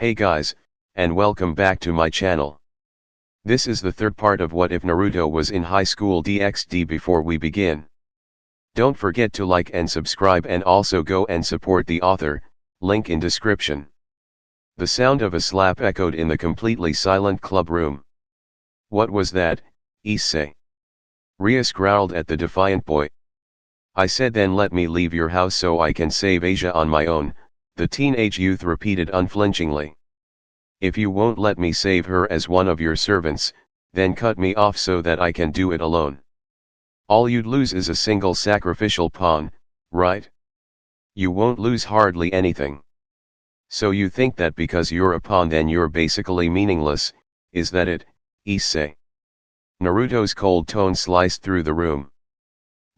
Hey guys, and welcome back to my channel. This is the third part of What If Naruto Was in High School DxD. Before we begin, don't forget to like and subscribe, and also go and support the author, link in description. The sound of a slap echoed in the completely silent club room. What was that, Issei? Rias growled at the defiant boy. I said then let me leave your house so I can save Asia on my own, the teenage youth repeated unflinchingly. If you won't let me save her as one of your servants, then cut me off so that I can do it alone. All you'd lose is a single sacrificial pawn, right? You won't lose hardly anything. So you think that because you're a pawn then you're basically meaningless, is that it, Issei? Naruto's cold tone sliced through the room.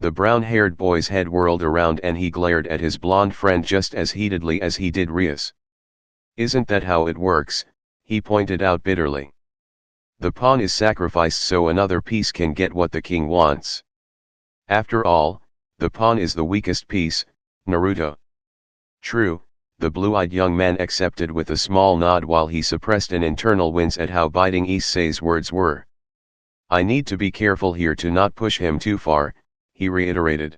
The brown-haired boy's head whirled around and he glared at his blonde friend just as heatedly as he did Rias. Isn't that how it works? He pointed out bitterly. The pawn is sacrificed so another piece can get what the king wants. After all, the pawn is the weakest piece, Naruto. True, the blue-eyed young man accepted with a small nod while he suppressed an internal wince at how biting Issei's words were. I need to be careful here to not push him too far, he reiterated.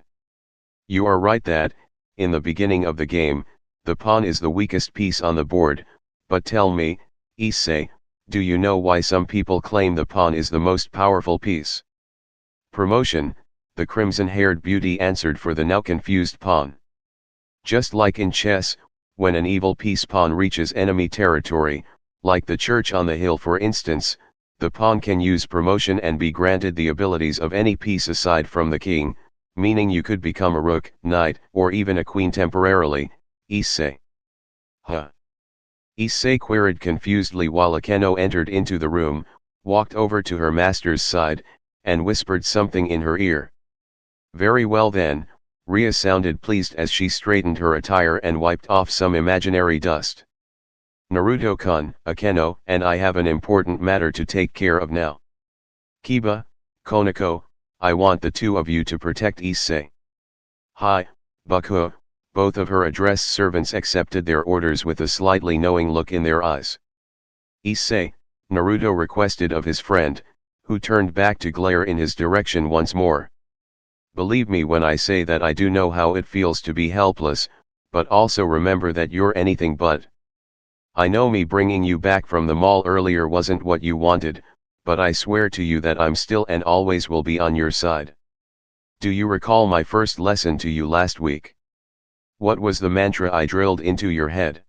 You are right that, in the beginning of the game, the pawn is the weakest piece on the board, but tell me, Issei, do you know why some people claim the pawn is the most powerful piece? Promotion, the crimson-haired beauty answered for the now confused pawn. Just like in chess, when an evil piece pawn reaches enemy territory, like the church on the hill for instance, the pawn can use promotion and be granted the abilities of any piece aside from the king, meaning you could become a rook, knight, or even a queen temporarily, Issei. Huh? Issei queried confusedly while Akeno entered into the room, walked over to her master's side, and whispered something in her ear. Very well then, Ria sounded pleased as she straightened her attire and wiped off some imaginary dust. Naruto-kun, Akeno and I have an important matter to take care of now. Kiba, Konako, I want the two of you to protect Issei. Hi, Bakuo. Both of her addressed servants accepted their orders with a slightly knowing look in their eyes. Issei, Naruto requested of his friend, who turned back to glare in his direction once more. Believe me when I say that I do know how it feels to be helpless, but also remember that you're anything but. I know me bringing you back from the mall earlier wasn't what you wanted, but I swear to you that I'm still and always will be on your side. Do you recall my first lesson to you last week? What was the mantra I drilled into your head?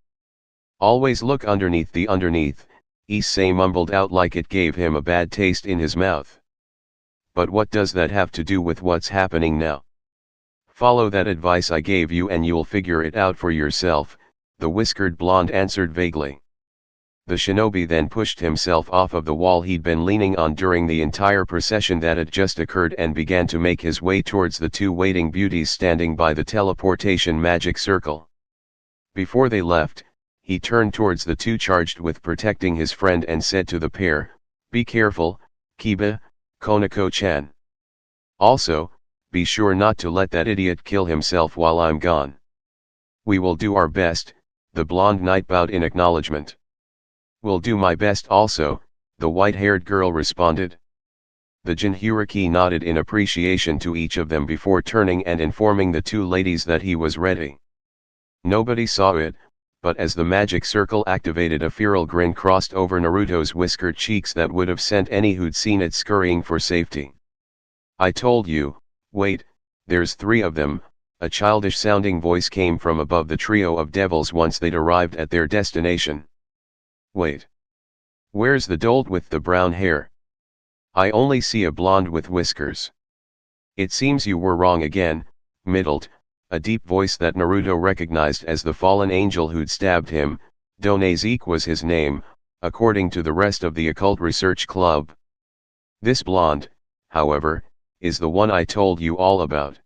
Always look underneath the underneath, Issei mumbled out like it gave him a bad taste in his mouth. But what does that have to do with what's happening now? Follow that advice I gave you and you'll figure it out for yourself, the whiskered blonde answered vaguely. The shinobi then pushed himself off of the wall he'd been leaning on during the entire procession that had just occurred and began to make his way towards the two waiting beauties standing by the teleportation magic circle. Before they left, he turned towards the two charged with protecting his friend and said to the pair, "Be careful, Kiba, Konako-chan. Also, be sure not to let that idiot kill himself while I'm gone." "We will do our best," the blonde knight bowed in acknowledgement. "Will do my best also," the white-haired girl responded. The Jinchuriki nodded in appreciation to each of them before turning and informing the two ladies that he was ready. Nobody saw it, but as the magic circle activated a feral grin crossed over Naruto's whiskered cheeks that would have sent any who'd seen it scurrying for safety. "I told you, wait, there's three of them," a childish-sounding voice came from above the trio of devils once they'd arrived at their destination. "Wait. Where's the dolt with the brown hair? I only see a blonde with whiskers." "It seems you were wrong again, middled," a deep voice that Naruto recognized as the fallen angel who'd stabbed him. DxD was his name, according to the rest of the occult research club. "This blonde, however, is the one I told you all about."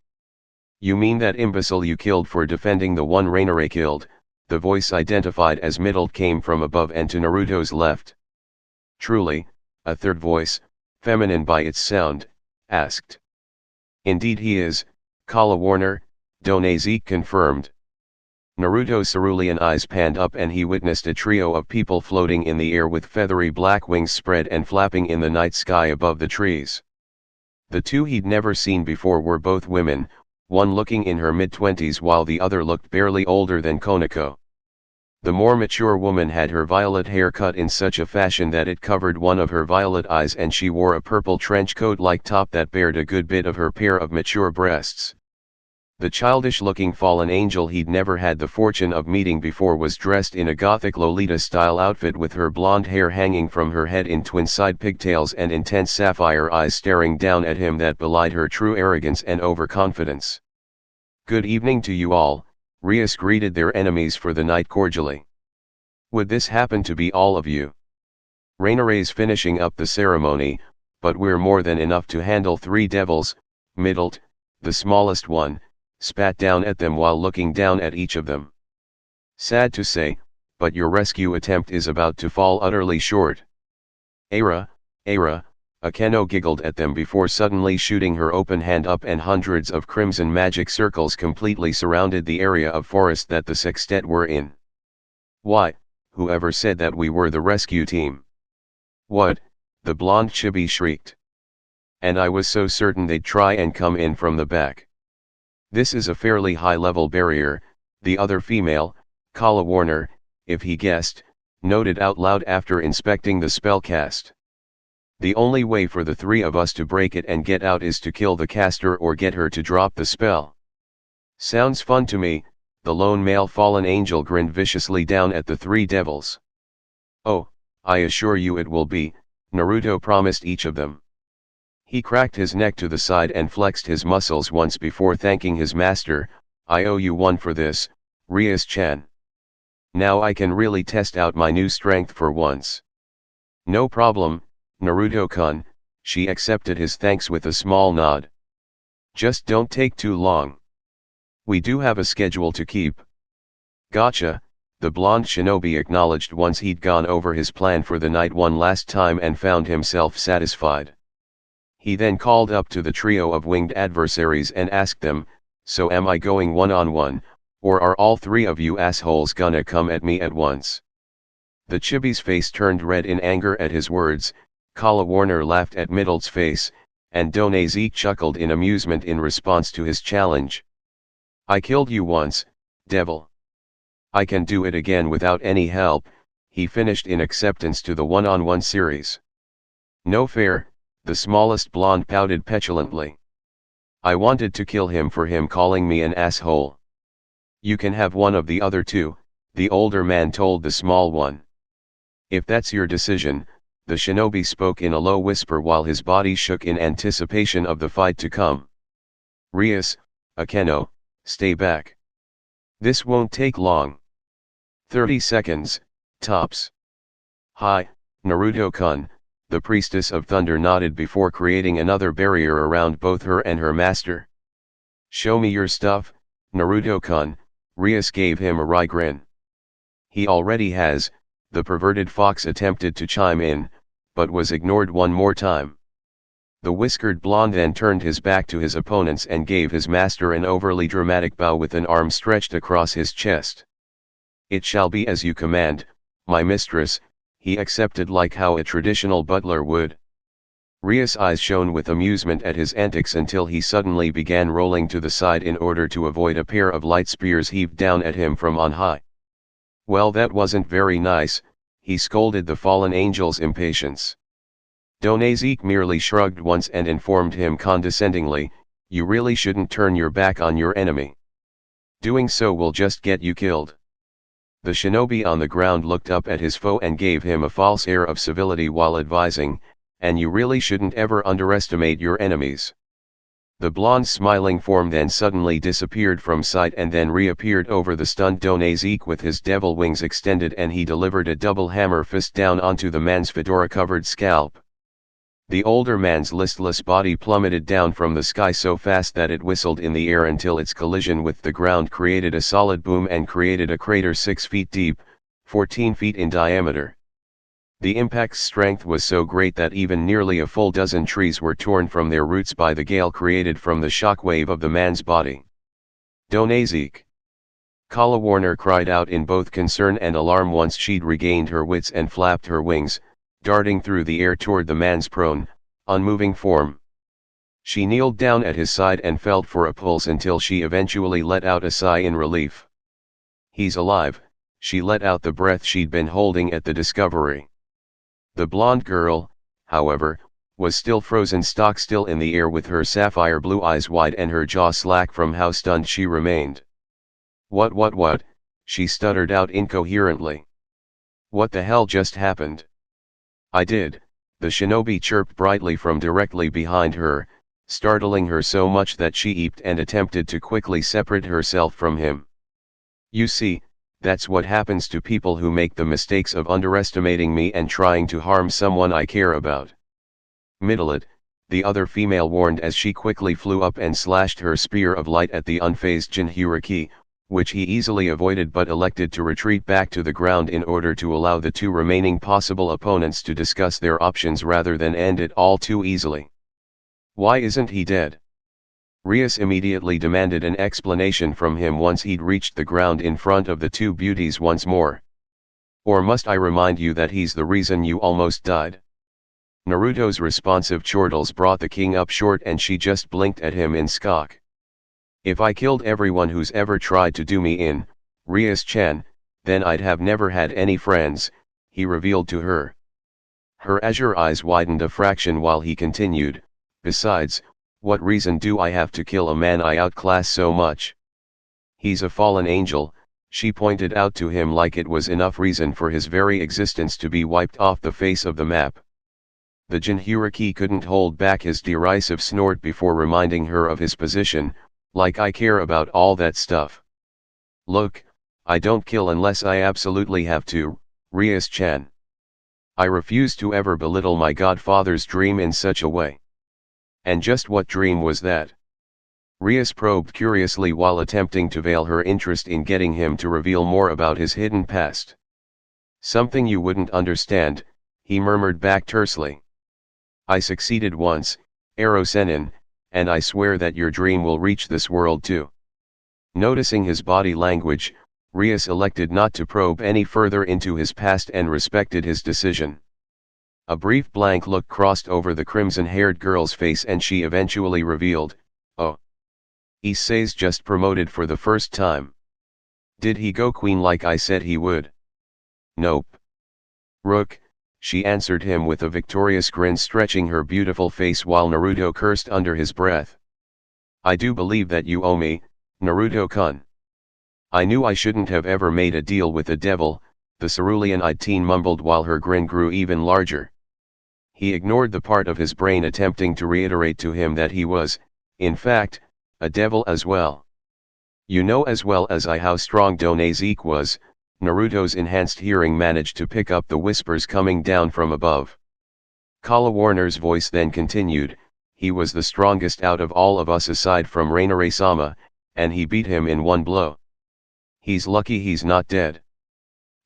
"You mean that imbecile you killed for defending the one Rainare killed?" The voice identified as middled came from above and to Naruto's left. "Truly," a third voice, feminine by its sound, asked. "Indeed he is, Kala Warner," DxD confirmed. Naruto's cerulean eyes panned up and he witnessed a trio of people floating in the air with feathery black wings spread and flapping in the night sky above the trees. The two he'd never seen before were both women, one looking in her mid-twenties while the other looked barely older than Konako. The more mature woman had her violet hair cut in such a fashion that it covered one of her violet eyes, and she wore a purple trench coat-like top that bared a good bit of her pair of mature breasts. The childish-looking fallen angel he'd never had the fortune of meeting before was dressed in a gothic Lolita-style outfit with her blonde hair hanging from her head in twin-side pigtails and intense sapphire eyes staring down at him that belied her true arrogance and overconfidence. "Good evening to you all," Rias greeted their enemies for the night cordially. "Would this happen to be all of you? Rainare's finishing up the ceremony, but we're more than enough to handle 3 devils." Middlet, the smallest one, spat down at them while looking down at each of them. "Sad to say, but your rescue attempt is about to fall utterly short." "Ara, Ara," Akeno giggled at them before suddenly shooting her open hand up, and hundreds of crimson magic circles completely surrounded the area of forest that the sextet were in. "Why, whoever said that we were the rescue team?" "What?" the blonde chibi shrieked. "And I was so certain they'd try and come in from the back." "This is a fairly high-level barrier," the other female, Kala Warner, if he guessed, noted out loud after inspecting the spellcast. "The only way for the 3 of us to break it and get out is to kill the caster or get her to drop the spell." "Sounds fun to me," the lone male fallen angel grinned viciously down at the 3 devils. "Oh, I assure you it will be," Naruto promised each of them. He cracked his neck to the side and flexed his muscles once before thanking his master. "I owe you one for this, Rias-chan. Now I can really test out my new strength for once." "No problem, Naruto-kun," she accepted his thanks with a small nod. "Just don't take too long. We do have a schedule to keep." "Gotcha," the blonde shinobi acknowledged once he'd gone over his plan for the night one last time and found himself satisfied. He then called up to the trio of winged adversaries and asked them, "So am I going one-on-one, or are all 3 of you assholes gonna come at me at once?" The chibi's face turned red in anger at his words. Kala Warner laughed at Middle's face, and Donazeke chuckled in amusement in response to his challenge. "I killed you once, devil. I can do it again without any help," he finished in acceptance to the one-on-one series. "No fair," the smallest blonde pouted petulantly. "I wanted to kill him for him calling me an asshole." "You can have one of the other 2, the older man told the small one. "If that's your decision," the shinobi spoke in a low whisper while his body shook in anticipation of the fight to come. "Rias, Akeno, stay back. This won't take long. 30 seconds, tops." "Hi, Naruto-kun," the priestess of thunder nodded before creating another barrier around both her and her master. "Show me your stuff, Naruto-kun," Rias gave him a wry grin. "He already has," the perverted fox attempted to chime in, but was ignored one more time. The whiskered blonde then turned his back to his opponents and gave his master an overly dramatic bow with an arm stretched across his chest. "It shall be as you command, my mistress," he accepted like how a traditional butler would. Rias' eyes shone with amusement at his antics until he suddenly began rolling to the side in order to avoid a pair of light spears heaved down at him from on high. "Well, that wasn't very nice," he scolded the fallen angel's impatience. Donazeke merely shrugged once and informed him condescendingly, "You really shouldn't turn your back on your enemy. Doing so will just get you killed." The shinobi on the ground looked up at his foe and gave him a false air of civility while advising, "And you really shouldn't ever underestimate your enemies." The blonde's smiling form then suddenly disappeared from sight and then reappeared over the stunned Donazeke with his devil wings extended, and he delivered a double hammer fist down onto the man's fedora-covered scalp. The older man's listless body plummeted down from the sky so fast that it whistled in the air until its collision with the ground created a solid boom and created a crater 6 feet deep, 14 feet in diameter. The impact's strength was so great that even nearly a full dozen trees were torn from their roots by the gale created from the shock wave of the man's body. "Donazeke! Kala Warner cried out in both concern and alarm once she'd regained her wits and flapped her wings, darting through the air toward the man's prone, unmoving form. She kneeled down at his side and felt for a pulse until she eventually let out a sigh in relief. He's alive, she let out the breath she'd been holding at the discovery. The blonde girl, however, was still frozen stock still in the air with her sapphire blue eyes wide and her jaw slack from how stunned she remained. What, she stuttered out incoherently. What the hell just happened? I did, the shinobi chirped brightly from directly behind her, startling her so much that she eeped and attempted to quickly separate herself from him. You see, that's what happens to people who make the mistakes of underestimating me and trying to harm someone I care about. Middle it, the other female warned as she quickly flew up and slashed her spear of light at the unfazed Jinhuriki, which he easily avoided but elected to retreat back to the ground in order to allow the two remaining possible opponents to discuss their options rather than end it all too easily. Why isn't he dead? Rias immediately demanded an explanation from him once he'd reached the ground in front of the two beauties once more. Or must I remind you that he's the reason you almost died? Naruto's responsive chortles brought the king up short and she just blinked at him in shock. If I killed everyone who's ever tried to do me in, Rias-chan, then I'd have never had any friends, he revealed to her. Her azure eyes widened a fraction while he continued, besides, what reason do I have to kill a man I outclass so much? He's a fallen angel, she pointed out to him like it was enough reason for his very existence to be wiped off the face of the map. The Jinhuriki couldn't hold back his derisive snort before reminding her of his position, like I care about all that stuff. Look, I don't kill unless I absolutely have to, Rias-chan. I refuse to ever belittle my godfather's dream in such a way. And just what dream was that? Rias probed curiously while attempting to veil her interest in getting him to reveal more about his hidden past. Something you wouldn't understand, he murmured back tersely. I succeeded once, Ero-sennin, and I swear that your dream will reach this world too. Noticing his body language, Rias elected not to probe any further into his past and respected his decision. A brief blank look crossed over the crimson-haired girl's face and she eventually revealed, oh. Issei's just promoted for the first time. Did he go queen like I said he would? Nope. Rook, she answered him with a victorious grin stretching her beautiful face while Naruto cursed under his breath. I do believe that you owe me, Naruto-kun. I knew I shouldn't have ever made a deal with the devil, the cerulean-eyed teen mumbled while her grin grew even larger. He ignored the part of his brain attempting to reiterate to him that he was, in fact, a devil as well. You know as well as I how strong DxD was. Naruto's enhanced hearing managed to pick up the whispers coming down from above. Kala Warner's voice then continued, he was the strongest out of all of us aside from Rainare-sama, and he beat him in one blow. He's lucky he's not dead.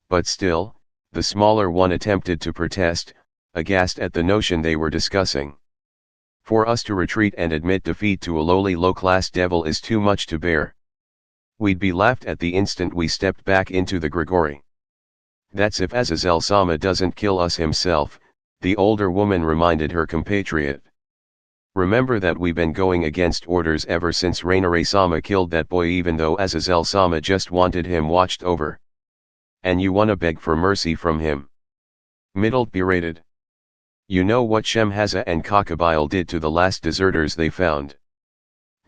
But still, the smaller one attempted to protest, aghast at the notion they were discussing. For us to retreat and admit defeat to a lowly low-class devil is too much to bear. We'd be laughed at the instant we stepped back into the Grigori. That's if Azazel-sama doesn't kill us himself, the older woman reminded her compatriot. Remember that we've been going against orders ever since Rainare-sama killed that boy even though Azazel-sama just wanted him watched over. And you wanna beg for mercy from him? Middle berated. You know what Shemhaza and Kakabile did to the last deserters they found.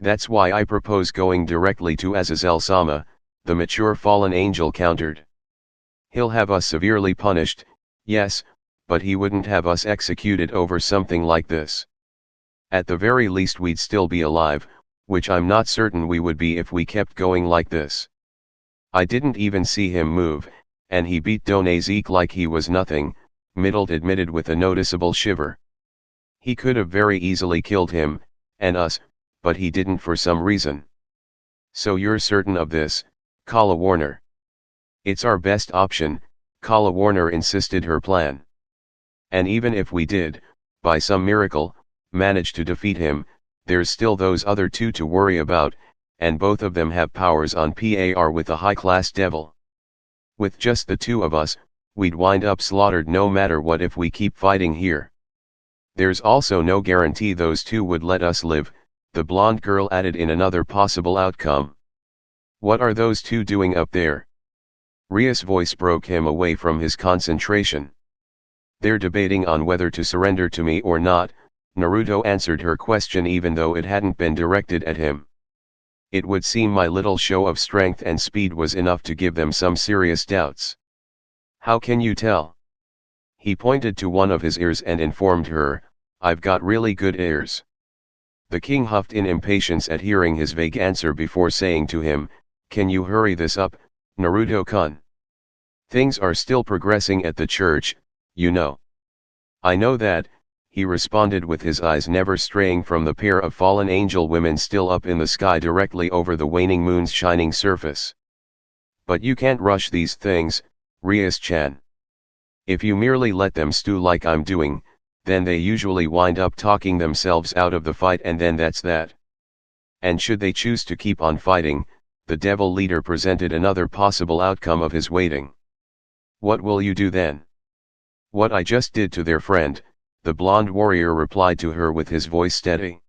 That's why I propose going directly to Azazel-sama, the mature fallen angel countered. He'll have us severely punished, yes, but he wouldn't have us executed over something like this. At the very least we'd still be alive, which I'm not certain we would be if we kept going like this. I didn't even see him move, and he beat DxD like he was nothing, Middle admitted with a noticeable shiver. He could have very easily killed him, and us, but he didn't for some reason. So you're certain of this, Kala Warner? It's our best option, Kala Warner insisted her plan. And even if we did, by some miracle, manage to defeat him, there's still those other two to worry about, and both of them have powers on par with a high-class devil. With just the two of us, we'd wind up slaughtered no matter what if we keep fighting here. There's also no guarantee those two would let us live, the blonde girl added in another possible outcome. What are those two doing up there? Ria's voice broke him away from his concentration. They're debating on whether to surrender to me or not, Naruto answered her question even though it hadn't been directed at him. It would seem my little show of strength and speed was enough to give them some serious doubts. How can you tell? He pointed to one of his ears and informed her, I've got really good ears. The king huffed in impatience at hearing his vague answer before saying to him, can you hurry this up, Naruto-kun? Things are still progressing at the church, you know. I know that, he responded with his eyes never straying from the pair of fallen angel women still up in the sky directly over the waning moon's shining surface. But you can't rush these things, Rias-chan. If you merely let them stew like I'm doing, then they usually wind up talking themselves out of the fight and then that's that. And should they choose to keep on fighting, the devil leader presented another possible outcome of his waiting. What will you do then? What I just did to their friend, the blonde warrior replied to her with his voice steady.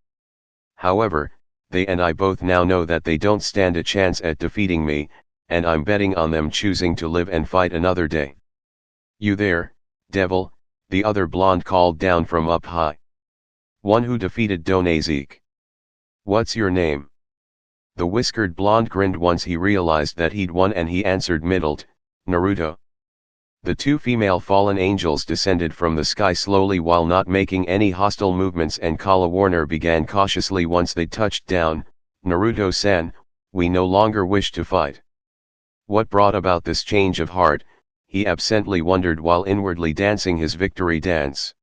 However, they and I both now know that they don't stand a chance at defeating me, and I'm betting on them choosing to live and fight another day. You there, devil, the other blonde called down from up high. One who defeated DxD. What's your name? The whiskered blonde grinned once he realized that he'd won and he answered middled, Naruto. The two female fallen angels descended from the sky slowly while not making any hostile movements and Kala Warner began cautiously once they touched down, Naruto-san, we no longer wish to fight. What brought about this change of heart, he absently wondered while inwardly dancing his victory dance.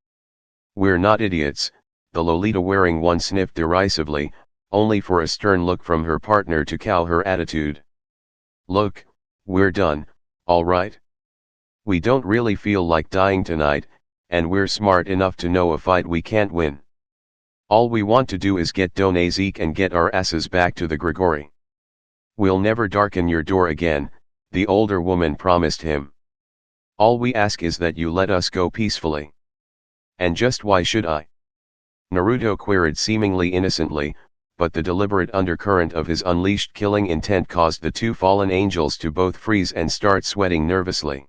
We're not idiots, the Lolita wearing one sniffed derisively, only for a stern look from her partner to cow her attitude. Look, we're done, all right? We don't really feel like dying tonight, and we're smart enough to know a fight we can't win. All we want to do is get DxD and get our asses back to the Grigori. We'll never darken your door again, the older woman promised him. All we ask is that you let us go peacefully. And just why should I? Naruto queried seemingly innocently, but the deliberate undercurrent of his unleashed killing intent caused the two fallen angels to both freeze and start sweating nervously.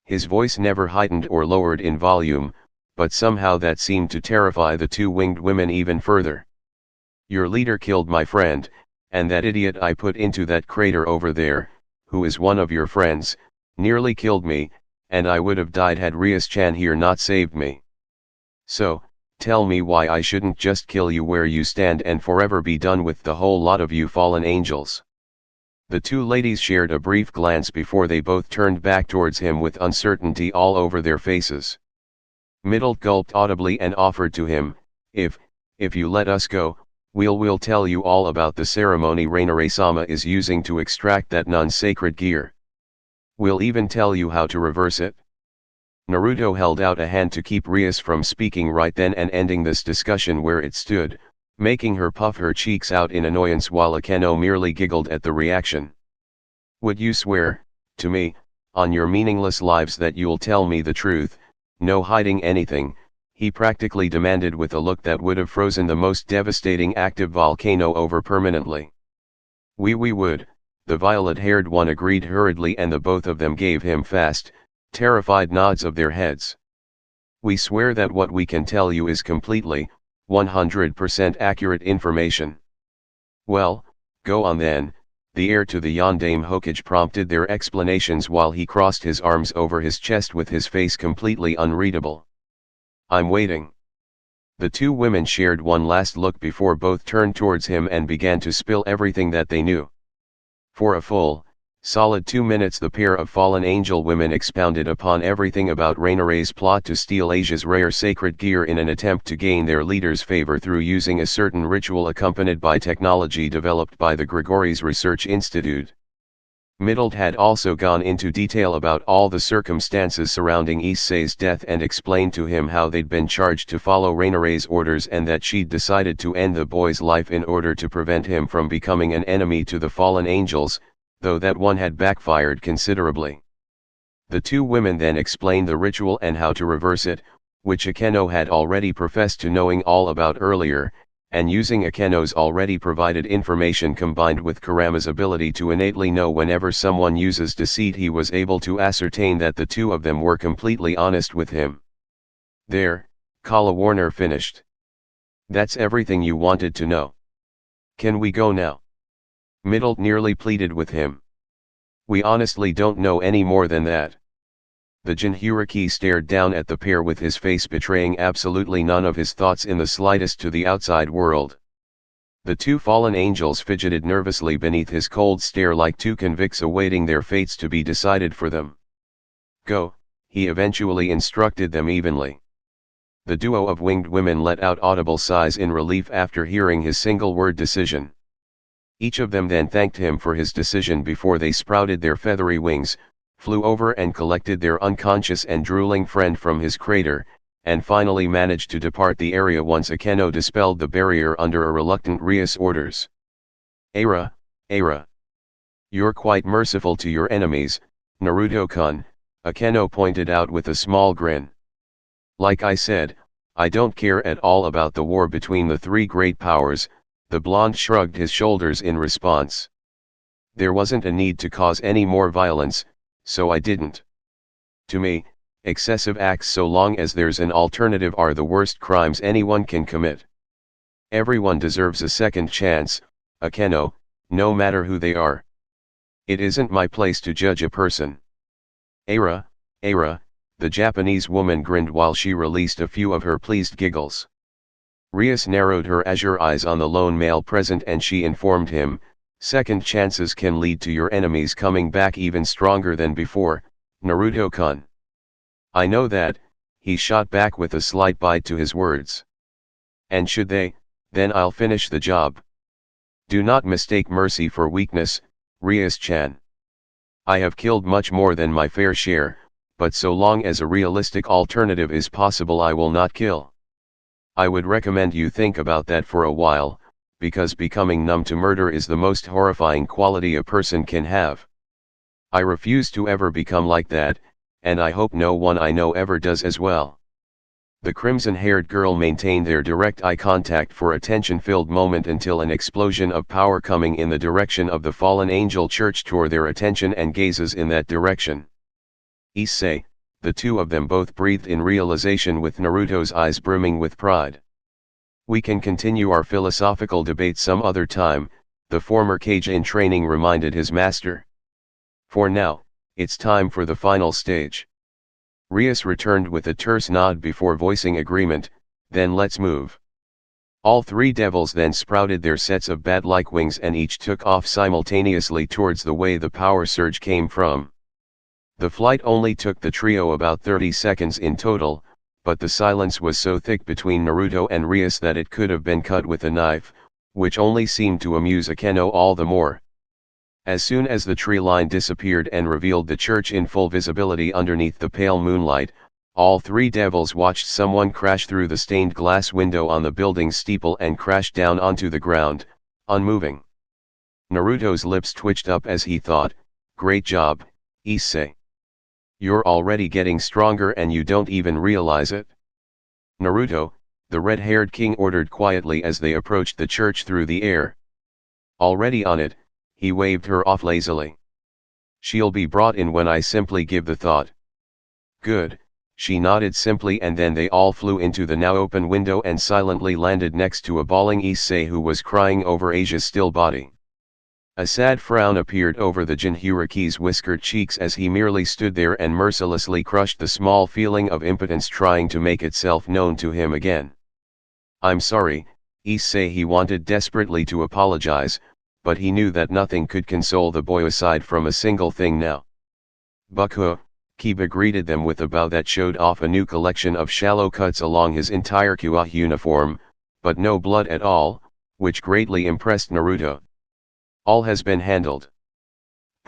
His voice never heightened or lowered in volume, but somehow that seemed to terrify the two winged women even further. Your leader killed my friend, and that idiot I put into that crater over there, who is one of your friends, nearly killed me, and I would have died had Rias-chan here not saved me. So, tell me why I shouldn't just kill you where you stand and forever be done with the whole lot of you fallen angels. The two ladies shared a brief glance before they both turned back towards him with uncertainty all over their faces. Middle gulped audibly and offered to him, if you let us go, we'll tell you all about the ceremony Rainare-sama is using to extract that non-sacred gear. We'll even tell you how to reverse it. Naruto held out a hand to keep Rias from speaking right then and ending this discussion where it stood, making her puff her cheeks out in annoyance while Akeno merely giggled at the reaction. Would you swear, to me, on your meaningless lives that you'll tell me the truth, no hiding anything, he practically demanded with a look that would have frozen the most devastating active volcano over permanently. We would, the violet-haired one agreed hurriedly and the both of them gave him fast, terrified nods of their heads. We swear that what we can tell you is completely, 100% accurate information. Well, go on then, the heir to the Yondaime Hokage prompted their explanations while he crossed his arms over his chest with his face completely unreadable. I'm waiting. The two women shared one last look before both turned towards him and began to spill everything that they knew. For a full, solid 2 minutes the pair of fallen angel women expounded upon everything about Rainare's plot to steal Asia's rare sacred gear in an attempt to gain their leader's favor through using a certain ritual accompanied by technology developed by the Grigori's Research Institute. Middle had also gone into detail about all the circumstances surrounding Issei's death and explained to him how they'd been charged to follow Rainere's orders and that she'd decided to end the boy's life in order to prevent him from becoming an enemy to the fallen angels, though that one had backfired considerably. The two women then explained the ritual and how to reverse it, which Akeno had already professed to knowing all about earlier, and using Akeno's already provided information combined with Kurama's ability to innately know whenever someone uses deceit, he was able to ascertain that the two of them were completely honest with him. There, Kala Warner finished. That's everything you wanted to know. Can we go now? Middle nearly pleaded with him. We honestly don't know any more than that. The Jinhuriki stared down at the pair with his face betraying absolutely none of his thoughts in the slightest to the outside world. The two fallen angels fidgeted nervously beneath his cold stare like two convicts awaiting their fates to be decided for them. Go, he eventually instructed them evenly. The duo of winged women let out audible sighs in relief after hearing his single-word decision. Each of them then thanked him for his decision before they sprouted their feathery wings, flew over and collected their unconscious and drooling friend from his crater, and finally managed to depart the area once Akeno dispelled the barrier under a reluctant Rias' orders. Aira, Aira. You're quite merciful to your enemies, Naruto-kun, Akeno pointed out with a small grin. Like I said, I don't care at all about the war between the three great powers, the blonde shrugged his shoulders in response. There wasn't a need to cause any more violence, so I didn't. To me, excessive acts so long as there's an alternative are the worst crimes anyone can commit. Everyone deserves a second chance, Akeno, no matter who they are. It isn't my place to judge a person. Aira, Aira, the Japanese woman grinned while she released a few of her pleased giggles. Rias narrowed her azure eyes on the lone male present and she informed him, second chances can lead to your enemies coming back even stronger than before, Naruto-kun. I know that, he shot back with a slight bite to his words. And should they, then I'll finish the job. Do not mistake mercy for weakness, Rias-chan. I have killed much more than my fair share, but so long as a realistic alternative is possible I will not kill. I would recommend you think about that for a while, because becoming numb to murder is the most horrifying quality a person can have. I refuse to ever become like that, and I hope no one I know ever does as well. The crimson-haired girl maintained their direct eye contact for a tension-filled moment until an explosion of power coming in the direction of the fallen angel church tore their attention and gazes in that direction. Issei, the two of them both breathed in realization with Naruto's eyes brimming with pride. We can continue our philosophical debate some other time, the former Kage in training reminded his master. For now, it's time for the final stage. Rias returned with a terse nod before voicing agreement, then let's move. All three devils then sprouted their sets of bat-like wings and each took off simultaneously towards the way the power surge came from. The flight only took the trio about 30 seconds in total, but the silence was so thick between Naruto and Rias that it could have been cut with a knife, which only seemed to amuse Akeno all the more. As soon as the tree line disappeared and revealed the church in full visibility underneath the pale moonlight, all three devils watched someone crash through the stained glass window on the building's steeple and crash down onto the ground, unmoving. Naruto's lips twitched up as he thought, great job, Issei. You're already getting stronger and you don't even realize it. Naruto, the red-haired king ordered quietly as they approached the church through the air. Already on it, he waved her off lazily. She'll be brought in when I simply give the thought. Good, she nodded simply and then they all flew into the now open window and silently landed next to a bawling Issei who was crying over Asia's still body. A sad frown appeared over the Jinhuriki's whiskered cheeks as he merely stood there and mercilessly crushed the small feeling of impotence trying to make itself known to him again. I'm sorry, Issei. He wanted desperately to apologize, but he knew that nothing could console the boy aside from a single thing now. Bakuo, Kiba greeted them with a bow that showed off a new collection of shallow cuts along his entire Kyuubi uniform, but no blood at all, which greatly impressed Naruto. All has been handled.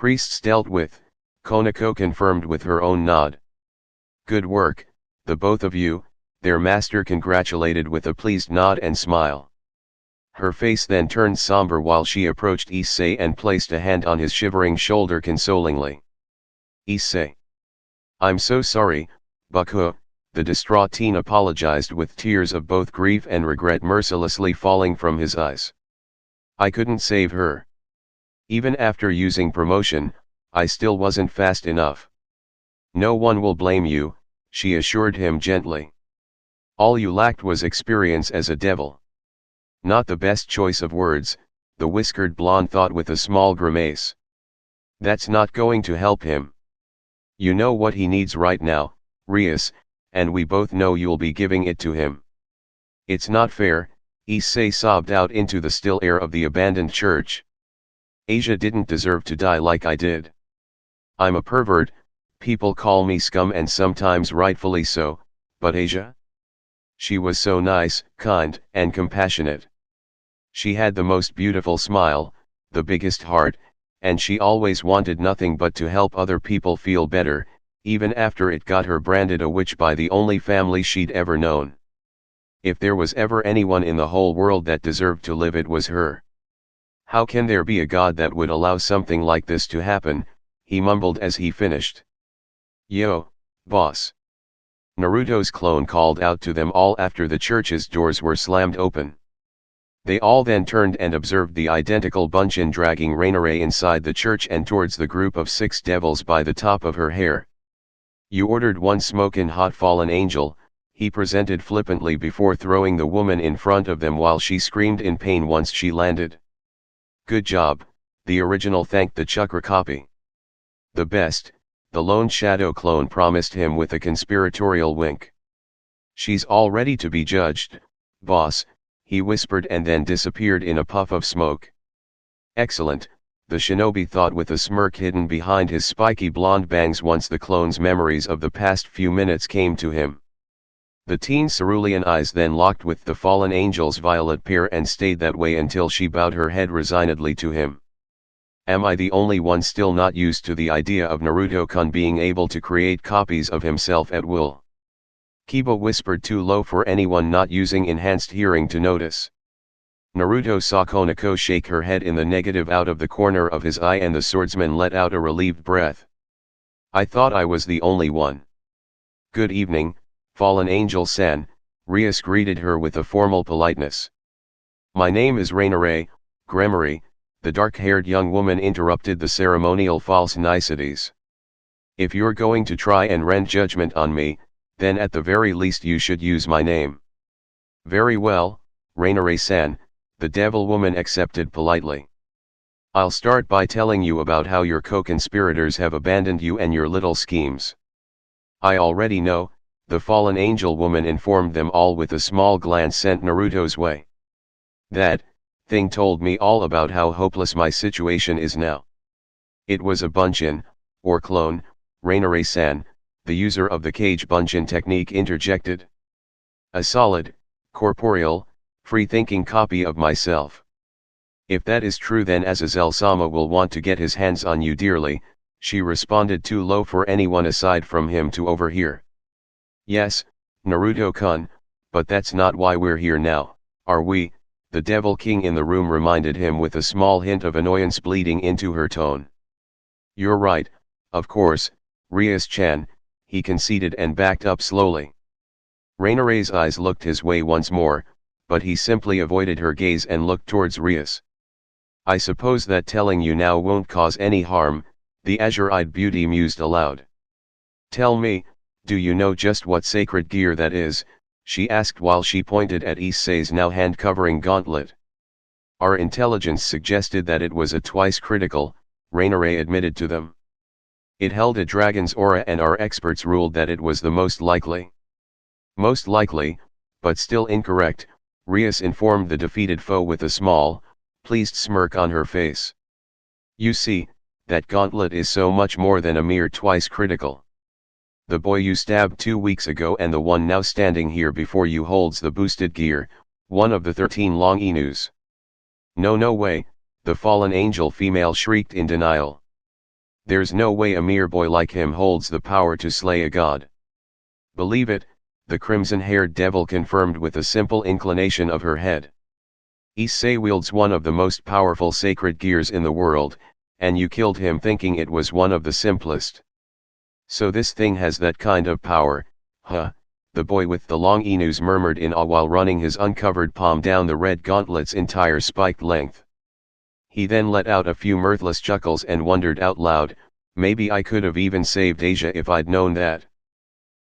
Priests dealt with, Konako confirmed with her own nod. Good work, the both of you, their master congratulated with a pleased nod and smile. Her face then turned somber while she approached Issei and placed a hand on his shivering shoulder consolingly. Issei. I'm so sorry, Bakuo, the distraught teen apologized with tears of both grief and regret mercilessly falling from his eyes. I couldn't save her. Even after using promotion, I still wasn't fast enough. No one will blame you, she assured him gently. All you lacked was experience as a devil. Not the best choice of words, the whiskered blonde thought with a small grimace. That's not going to help him. You know what he needs right now, Rias, and we both know you'll be giving it to him. It's not fair, Issei sobbed out into the still air of the abandoned church. Asia didn't deserve to die like I did. I'm a pervert, people call me scum and sometimes rightfully so, but Asia? She was so nice, kind, and compassionate. She had the most beautiful smile, the biggest heart, and she always wanted nothing but to help other people feel better, even after it got her branded a witch by the only family she'd ever known. If there was ever anyone in the whole world that deserved to live, it was her. How can there be a god that would allow something like this to happen, he mumbled as he finished. Yo, boss. Naruto's clone called out to them all after the church's doors were slammed open. They all then turned and observed the identical Bunshin dragging Rainare inside the church and towards the group of 6 devils by the top of her hair. You ordered one smokin' hot fallen angel, he presented flippantly before throwing the woman in front of them while she screamed in pain once she landed. Good job, the original thanked the chukra copy. The best, the lone shadow clone promised him with a conspiratorial wink. She's all ready to be judged, boss, he whispered and then disappeared in a puff of smoke. Excellent, the shinobi thought with a smirk hidden behind his spiky blonde bangs once the clone's memories of the past few minutes came to him. The teen's cerulean eyes then locked with the fallen angel's violet pair and stayed that way until she bowed her head resignedly to him. Am I the only one still not used to the idea of Naruto-kun being able to create copies of himself at will? Kiba whispered too low for anyone not using enhanced hearing to notice. Naruto saw Konako shake her head in the negative out of the corner of his eye and the swordsman let out a relieved breath. I thought I was the only one. Good evening, Fallen Angel-san, Rias greeted her with a formal politeness. My name is Rainare, Gremory, the dark-haired young woman interrupted the ceremonial false niceties. If you're going to try and render judgment on me, then at the very least you should use my name. Very well, Rainare-san, the devil woman accepted politely. I'll start by telling you about how your co-conspirators have abandoned you and your little schemes. I already know, the fallen angel woman informed them all with a small glance sent Naruto's way. That thing told me all about how hopeless my situation is now. It was a Bunshin, or clone, Rainare-san, the user of the cage Bunshin technique interjected. A solid, corporeal, free-thinking copy of myself. If that is true, then Azazel-sama will want to get his hands on you dearly, she responded too low for anyone aside from him to overhear. Yes, Naruto-kun, but that's not why we're here now, are we? The Devil King in the room reminded him with a small hint of annoyance bleeding into her tone. You're right, of course, Rias-chan, he conceded and backed up slowly. Rainare's eyes looked his way once more, but he simply avoided her gaze and looked towards Rias. I suppose that telling you now won't cause any harm, the azure-eyed beauty mused aloud. Tell me, do you know just what sacred gear that is? She asked while she pointed at Issei's now hand-covering gauntlet. Our intelligence suggested that it was a twice critical, Rainare admitted to them. It held a dragon's aura and our experts ruled that it was the most likely. Most likely, but still incorrect, Rias informed the defeated foe with a small, pleased smirk on her face. You see, that gauntlet is so much more than a mere twice critical. The boy you stabbed 2 weeks ago and the one now standing here before you holds the boosted gear, one of the 13 long Inus. No way, the fallen angel female shrieked in denial. There's no way a mere boy like him holds the power to slay a god. Believe it, the crimson-haired devil confirmed with a simple inclination of her head. Issei wields one of the most powerful sacred gears in the world, and you killed him thinking it was one of the simplest. So this thing has that kind of power, huh? The boy with the long inus murmured in awe while running his uncovered palm down the red gauntlet's entire spiked length. He then let out a few mirthless chuckles and wondered out loud, maybe I could have even saved Asia if I'd known that.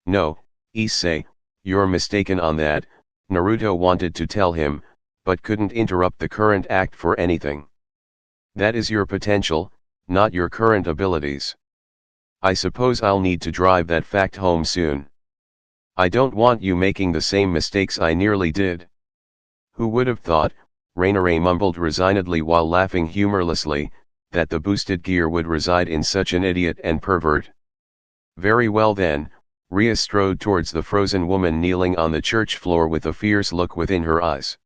No, Issei, you're mistaken on that, Naruto wanted to tell him, but couldn't interrupt the current act for anything. That is your potential, not your current abilities. I suppose I'll need to drive that fact home soon. I don't want you making the same mistakes I nearly did. Who would have thought, Rainare mumbled resignedly while laughing humorlessly, that the boosted gear would reside in such an idiot and pervert. Very well then, Ria strode towards the frozen woman kneeling on the church floor with a fierce look within her eyes.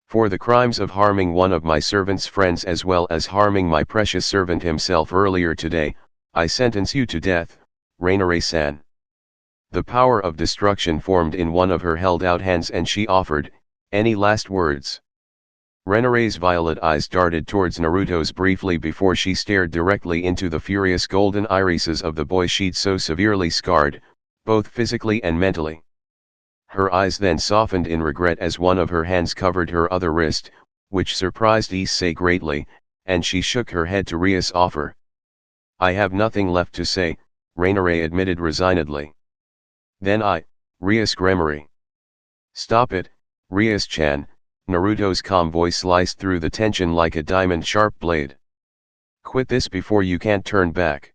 For the crimes of harming one of my servant's friends as well as harming my precious servant himself earlier today, I sentence you to death, Rainare-san. The power of destruction formed in one of her held-out hands and she offered, any last words? Rainare's violet eyes darted towards Naruto's briefly before she stared directly into the furious golden irises of the boy she'd so severely scarred, both physically and mentally. Her eyes then softened in regret as one of her hands covered her other wrist, which surprised Issei greatly, and she shook her head to Ria's offer. I have nothing left to say, Rainare admitted resignedly. Then Rias Gremory. Stop it, Rias-chan, Naruto's calm voice sliced through the tension like a diamond-sharp blade. Quit this before you can't turn back.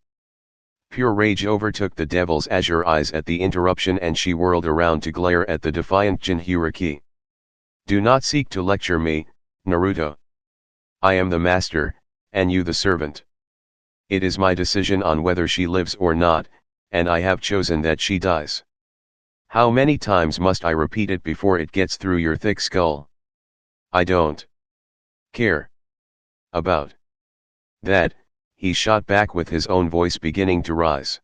Pure rage overtook the devil's azure eyes at the interruption and she whirled around to glare at the defiant Jinchuriki. Do not seek to lecture me, Naruto. I am the master, and you the servant. It is my decision on whether she lives or not, and I have chosen that she dies. How many times must I repeat it before it gets through your thick skull? I don't care about that, he shot back with his own voice beginning to rise.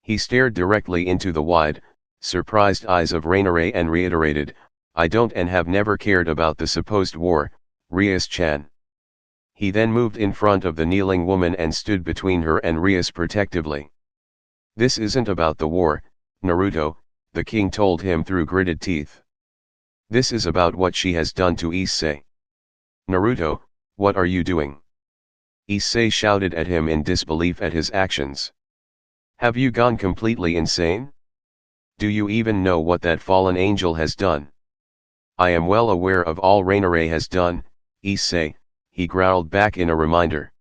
He stared directly into the wide, surprised eyes of Rainare and reiterated, I don't and have never cared about the supposed war, Rias-chan. He then moved in front of the kneeling woman and stood between her and Rias protectively. This isn't about the war, Naruto, the king told him through gritted teeth. This is about what she has done to Issei. Naruto, what are you doing? Issei shouted at him in disbelief at his actions. Have you gone completely insane? Do you even know what that fallen angel has done? I am well aware of all Rainare has done, Issei, he growled back in a reminder.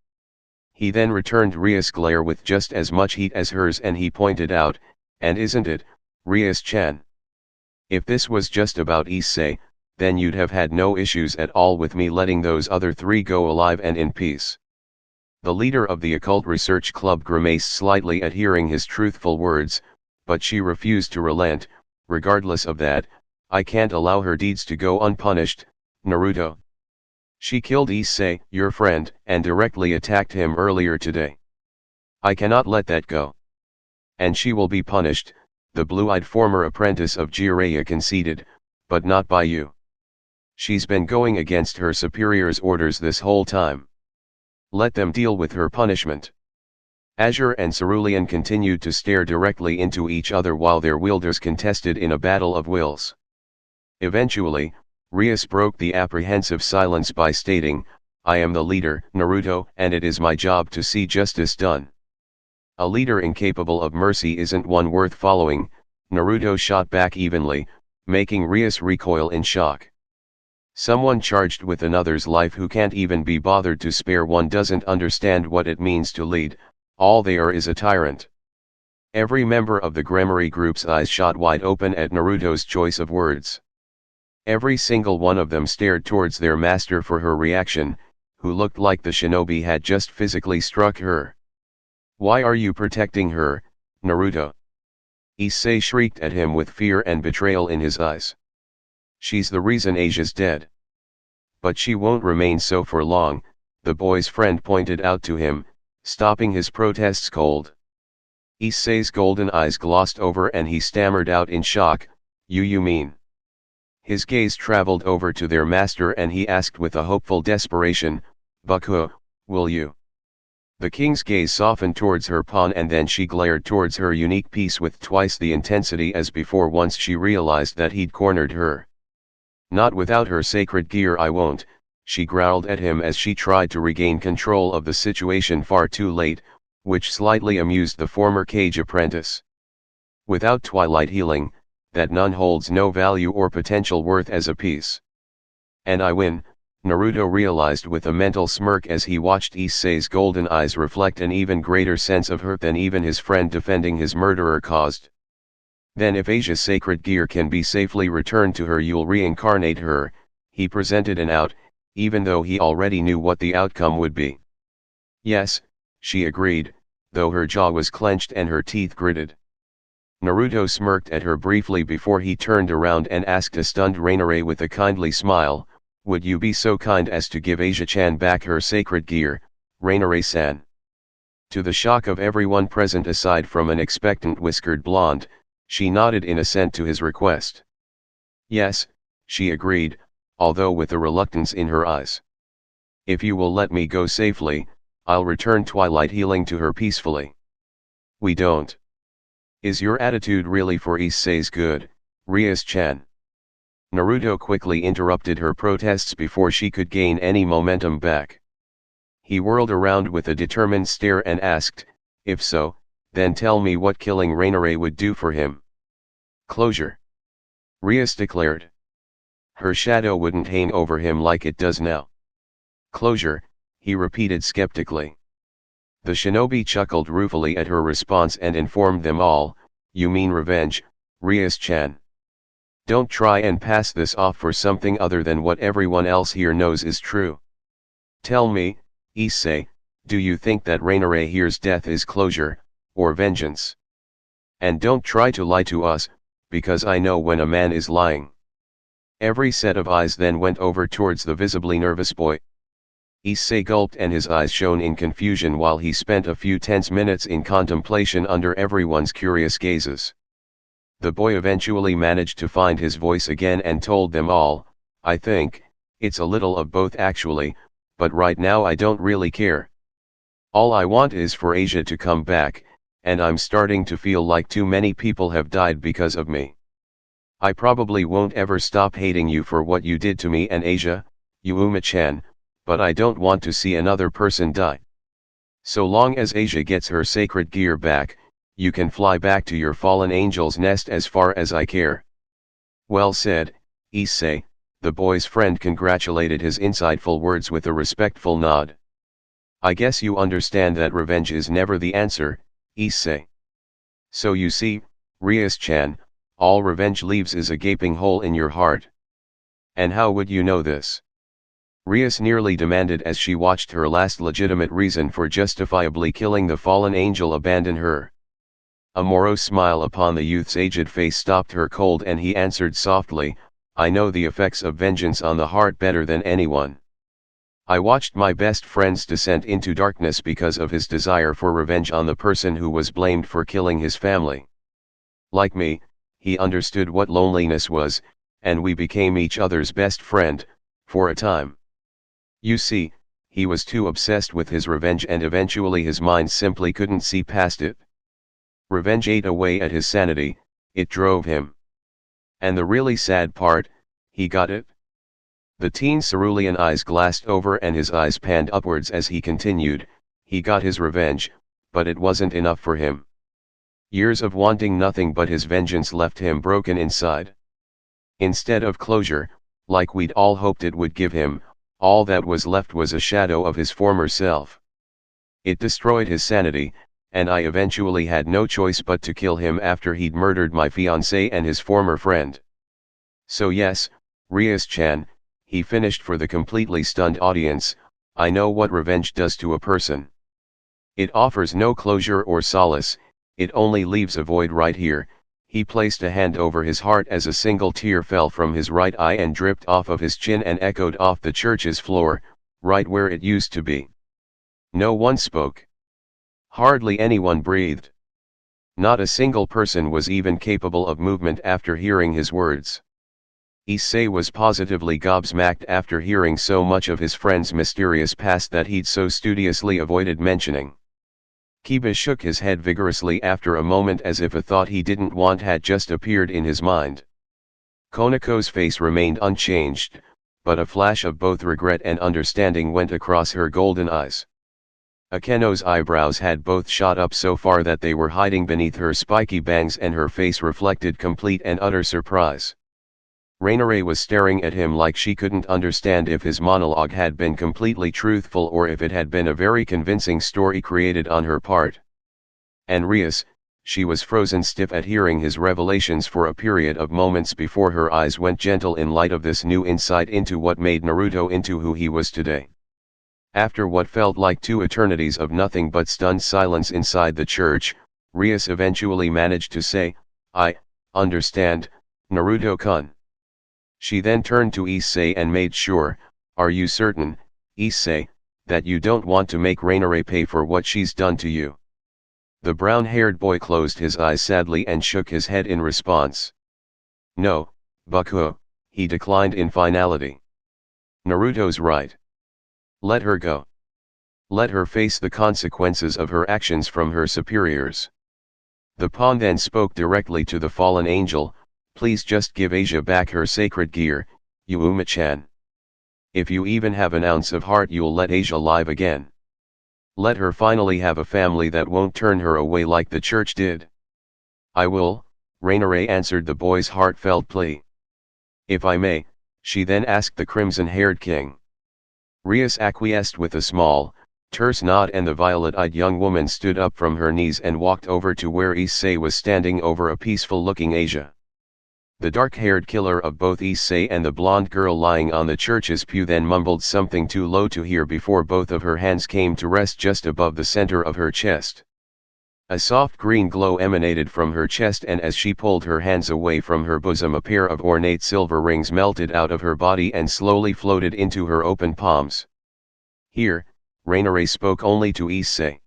He then returned Rias' glare with just as much heat as hers and he pointed out, and isn't it, Rias-chan? If this was just about Issei, then you'd have had no issues at all with me letting those other three go alive and in peace. The leader of the Occult Research Club grimaced slightly at hearing his truthful words, but she refused to relent. Regardless of that, I can't allow her deeds to go unpunished, Naruto. She killed Issei, your friend, and directly attacked him earlier today. I cannot let that go. And she will be punished, the blue-eyed former apprentice of Jiraiya conceded, but not by you. She's been going against her superior's orders this whole time. Let them deal with her punishment. Azure and Cerulean continued to stare directly into each other while their wielders contested in a battle of wills. Eventually, Rias broke the apprehensive silence by stating, I am the leader, Naruto, and it is my job to see justice done. A leader incapable of mercy isn't one worth following, Naruto shot back evenly, making Rias recoil in shock. Someone charged with another's life who can't even be bothered to spare one doesn't understand what it means to lead, all they are is a tyrant. Every member of the Gremory group's eyes shot wide open at Naruto's choice of words. Every single one of them stared towards their master for her reaction, who looked like the shinobi had just physically struck her. Why are you protecting her, Naruto? Issei shrieked at him with fear and betrayal in his eyes. She's the reason Asia's dead. But she won't remain so for long, the boy's friend pointed out to him, stopping his protests cold. Issei's golden eyes glossed over and he stammered out in shock, You mean? His gaze traveled over to their master and he asked with a hopeful desperation, Baku, will you? The king's gaze softened towards her pawn and then she glared towards her unique piece with twice the intensity as before once she realized that he'd cornered her. Not without her sacred gear I won't, she growled at him as she tried to regain control of the situation far too late, which slightly amused the former cage apprentice. Without twilight healing, that none holds no value or potential worth as a piece. And I win, Naruto realized with a mental smirk as he watched Issei's golden eyes reflect an even greater sense of hurt than even his friend defending his murderer caused. Then if Asia's sacred gear can be safely returned to her you'll reincarnate her, he presented an out, even though he already knew what the outcome would be. Yes, she agreed, though her jaw was clenched and her teeth gritted. Naruto smirked at her briefly before he turned around and asked a stunned Rainare with a kindly smile, Would you be so kind as to give Asia-chan back her sacred gear, Rainare-san? To the shock of everyone present aside from an expectant whiskered blonde, she nodded in assent to his request. Yes, she agreed, although with a reluctance in her eyes. If you will let me go safely, I'll return twilight healing to her peacefully. We don't. Is your attitude really for Issei's good, Rias-chan? Naruto quickly interrupted her protests before she could gain any momentum back. He whirled around with a determined stare and asked, If so, then tell me what killing Rainare would do for him. Closure. Rias declared. Her shadow wouldn't hang over him like it does now. Closure, he repeated skeptically. The shinobi chuckled ruefully at her response and informed them all, You mean revenge, Rias-chan. Don't try and pass this off for something other than what everyone else here knows is true. Tell me, Issei, do you think that Rainare here's death is closure, or vengeance? And don't try to lie to us, because I know when a man is lying. Every set of eyes then went over towards the visibly nervous boy. Issei gulped and his eyes shone in confusion while he spent a few tense minutes in contemplation under everyone's curious gazes. The boy eventually managed to find his voice again and told them all, I think, it's a little of both actually, but right now I don't really care. All I want is for Asia to come back, and I'm starting to feel like too many people have died because of me. I probably won't ever stop hating you for what you did to me and Asia, Yuma-chan, but I don't want to see another person die. So long as Asia gets her sacred gear back, you can fly back to your fallen angel's nest as far as I care. Well said, Issei, the boy's friend congratulated his insightful words with a respectful nod. I guess you understand that revenge is never the answer, Issei. So you see, Rias-chan, all revenge leaves is a gaping hole in your heart. And how would you know this? Rias nearly demanded as she watched her last legitimate reason for justifiably killing the fallen angel abandon her. A morose smile upon the youth's aged face stopped her cold and he answered softly, I know the effects of vengeance on the heart better than anyone. I watched my best friend's descent into darkness because of his desire for revenge on the person who was blamed for killing his family. Like me, he understood what loneliness was, and we became each other's best friend, for a time. You see, he was too obsessed with his revenge and eventually his mind simply couldn't see past it. Revenge ate away at his sanity, it drove him. And the really sad part, he got it. The teen's cerulean eyes glassed over and his eyes panned upwards as he continued, he got his revenge, but it wasn't enough for him. Years of wanting nothing but his vengeance left him broken inside. Instead of closure, like we'd all hoped it would give him, all that was left was a shadow of his former self. It destroyed his sanity, and I eventually had no choice but to kill him after he'd murdered my fiancé and his former friend. So yes, Rias-chan, he finished for the completely stunned audience, I know what revenge does to a person. It offers no closure or solace, it only leaves a void right here. He placed a hand over his heart as a single tear fell from his right eye and dripped off of his chin and echoed off the church's floor, right where it used to be. No one spoke. Hardly anyone breathed. Not a single person was even capable of movement after hearing his words. Issei was positively gobsmacked after hearing so much of his friend's mysterious past that he'd so studiously avoided mentioning. Kiba shook his head vigorously after a moment as if a thought he didn't want had just appeared in his mind. Konako's face remained unchanged, but a flash of both regret and understanding went across her golden eyes. Akeno's eyebrows had both shot up so far that they were hiding beneath her spiky bangs and her face reflected complete and utter surprise. Rainare was staring at him like she couldn't understand if his monologue had been completely truthful or if it had been a very convincing story created on her part. And Rias, she was frozen stiff at hearing his revelations for a period of moments before her eyes went gentle in light of this new insight into what made Naruto into who he was today. After what felt like 2 eternities of nothing but stunned silence inside the church, Rias eventually managed to say, "I understand, Naruto-kun." She then turned to Issei and made sure, "Are you certain, Issei, that you don't want to make Rainare pay for what she's done to you?" The brown-haired boy closed his eyes sadly and shook his head in response. "No, Bakuo," he declined in finality. "Naruto's right. Let her go. Let her face the consequences of her actions from her superiors." The pawn then spoke directly to the fallen angel, "Please just give Asia back her sacred gear, Yuma-chan. If you even have an ounce of heart, you'll let Asia live again. Let her finally have a family that won't turn her away like the church did." "I will," Rainare answered the boy's heartfelt plea. "If I may," she then asked the crimson-haired king. Rias acquiesced with a small, terse nod and the violet-eyed young woman stood up from her knees and walked over to where Issei was standing over a peaceful-looking Asia. The dark-haired killer of both Issei and the blonde girl lying on the church's pew then mumbled something too low to hear before both of her hands came to rest just above the center of her chest. A soft green glow emanated from her chest, and as she pulled her hands away from her bosom, a pair of ornate silver rings melted out of her body and slowly floated into her open palms. "Here," Rainare spoke only to Issei.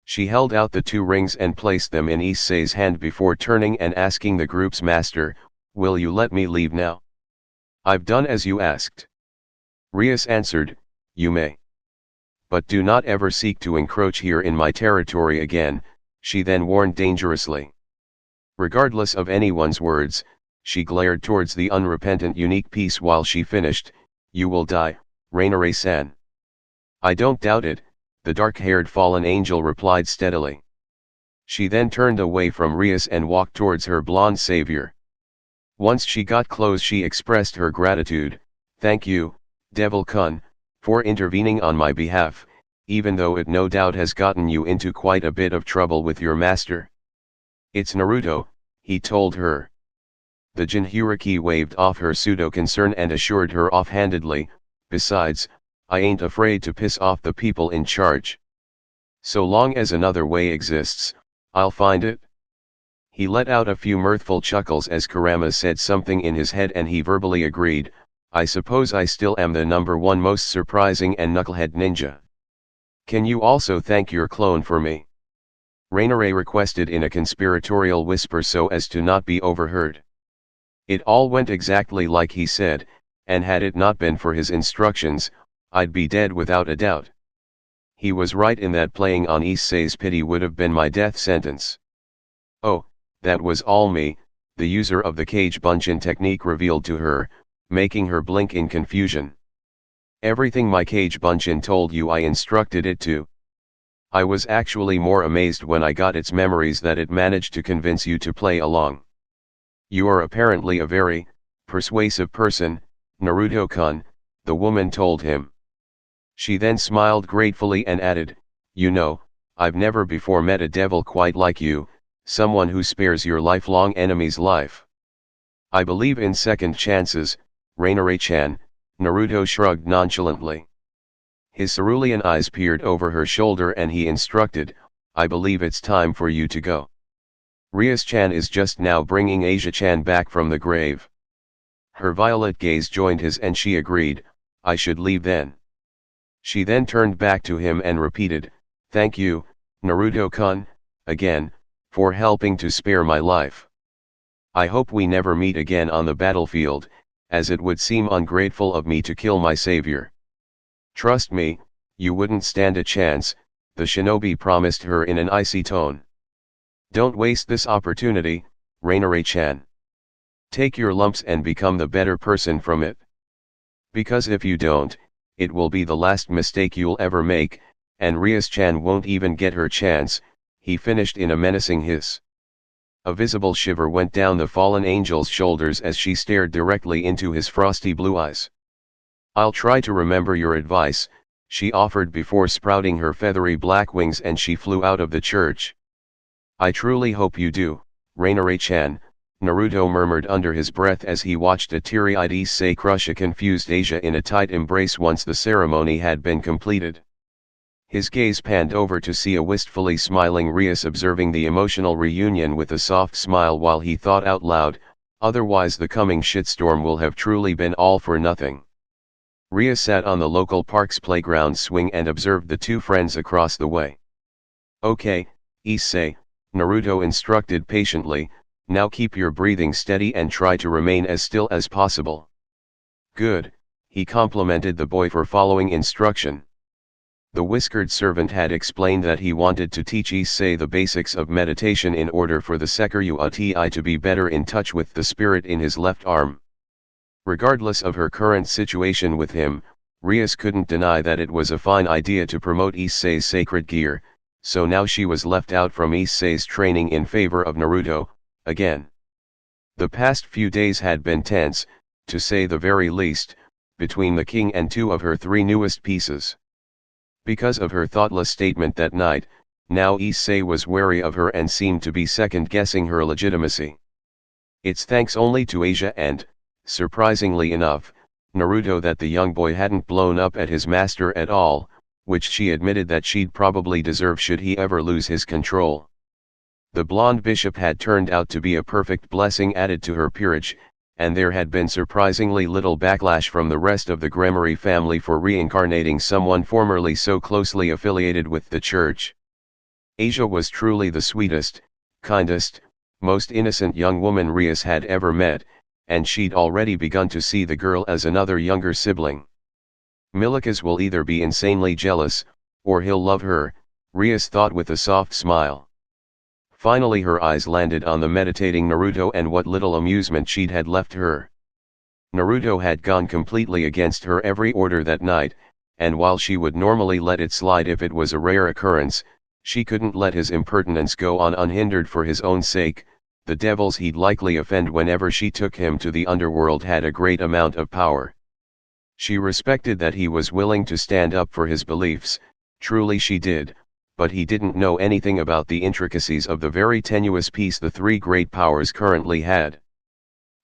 She held out the 2 rings and placed them in Issei's hand before turning and asking the group's master, "Will you let me leave now?" "I've done as you asked." Rias answered, "You may. But do not ever seek to encroach here in my territory again," she then warned dangerously. Regardless of anyone's words, she glared towards the unrepentant unique piece while she finished, "You will die, Rainare-san." "I don't doubt it," the dark-haired fallen angel replied steadily. She then turned away from Rias and walked towards her blonde savior. Once she got close, she expressed her gratitude, "Thank you, Devil-kun, for intervening on my behalf, even though it no doubt has gotten you into quite a bit of trouble with your master." "It's Naruto," he told her. The Jinchuriki waved off her pseudo-concern and assured her offhandedly, "Besides, I ain't afraid to piss off the people in charge. So long as another way exists, I'll find it." He let out a few mirthful chuckles as Kurama said something in his head, and he verbally agreed, "I suppose I still am the #1 most surprising and knucklehead ninja. Can you also thank your clone for me?" Rainare requested in a conspiratorial whisper so as to not be overheard. It all went exactly like he said, and had it not been for his instructions, I'd be dead without a doubt. He was right in that playing on Issei's pity would have been my death sentence. "Oh, that was all me," the user of the Cage Bunshin technique revealed to her, making her blink in confusion. "Everything my Cage Bunshin told you I instructed it to. I was actually more amazed when I got its memories that it managed to convince you to play along. You are apparently a very persuasive person, Naruto-kun," the woman told him. She then smiled gratefully and added, "You know, I've never before met a devil quite like you, someone who spares your lifelong enemy's life. I believe in second chances, Rainare-chan," Naruto shrugged nonchalantly. His cerulean eyes peered over her shoulder and he instructed, "I believe it's time for you to go. Rias-chan is just now bringing Asia-chan back from the grave." Her violet gaze joined his and she agreed, "I should leave then." She then turned back to him and repeated, "Thank you, Naruto-kun, again, for helping to spare my life. I hope we never meet again on the battlefield, as it would seem ungrateful of me to kill my savior. Trust me, you wouldn't stand a chance, the shinobi promised her in an icy tone. Don't waste this opportunity, Rainare-chan. Take your lumps and become the better person from it. Because if you don't, it will be the last mistake you'll ever make, and Rias-chan won't even get her chance, he finished in a menacing hiss. A visible shiver went down the fallen angel's shoulders as she stared directly into his frosty blue eyes. I'll try to remember your advice, she offered before sprouting her feathery black wings, and she flew out of the church. I truly hope you do, Rainare-chan, Naruto murmured under his breath as he watched a teary-eyed Issei crush a confused Asia in a tight embrace once the ceremony had been completed. His gaze panned over to see a wistfully smiling Rias observing the emotional reunion with a soft smile while he thought out loud, otherwise the coming shitstorm will have truly been all for nothing. Rias sat on the local park's playground swing and observed the two friends across the way. Okay, Issei, Naruto instructed patiently, now keep your breathing steady and try to remain as still as possible. Good, he complimented the boy for following instruction. The whiskered servant had explained that he wanted to teach Issei the basics of meditation in order for the Sekiru-Uti to be better in touch with the spirit in his left arm. Regardless of her current situation with him, Rias couldn't deny that it was a fine idea to promote Issei's sacred gear, so now she was left out from Issei's training in favor of Naruto, again. The past few days had been tense, to say the very least, between the king and two of her three newest pieces. Because of her thoughtless statement that night, now Issei was wary of her and seemed to be second-guessing her legitimacy. It's thanks only to Asia and, surprisingly enough, Naruto that the young boy hadn't blown up at his master at all, which she admitted that she'd probably deserve should he ever lose his control. The blonde bishop had turned out to be a perfect blessing added to her peerage, and there had been surprisingly little backlash from the rest of the Gremory family for reincarnating someone formerly so closely affiliated with the church. Asia was truly the sweetest, kindest, most innocent young woman Rias had ever met, and she'd already begun to see the girl as another younger sibling. Milikas will either be insanely jealous, or he'll love her, Rias thought with a soft smile. Finally her eyes landed on the meditating Naruto and what little amusement she'd had left her. Naruto had gone completely against her every order that night, and while she would normally let it slide if it was a rare occurrence, she couldn't let his impertinence go on unhindered for his own sake. The devils he'd likely offend whenever she took him to the underworld had a great amount of power. She respected that he was willing to stand up for his beliefs, truly she did, but he didn't know anything about the intricacies of the very tenuous peace the three great powers currently had.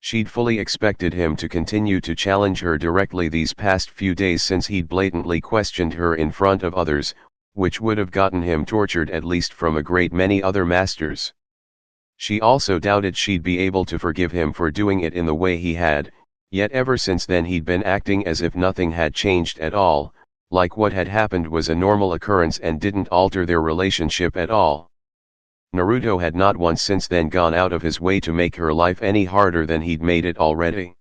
She'd fully expected him to continue to challenge her directly these past few days since he'd blatantly questioned her in front of others, which would have gotten him tortured at least from a great many other masters. She also doubted she'd be able to forgive him for doing it in the way he had, yet ever since then he'd been acting as if nothing had changed at all, like what had happened was a normal occurrence and didn't alter their relationship at all. Naruto had not once since then gone out of his way to make her life any harder than he'd made it already.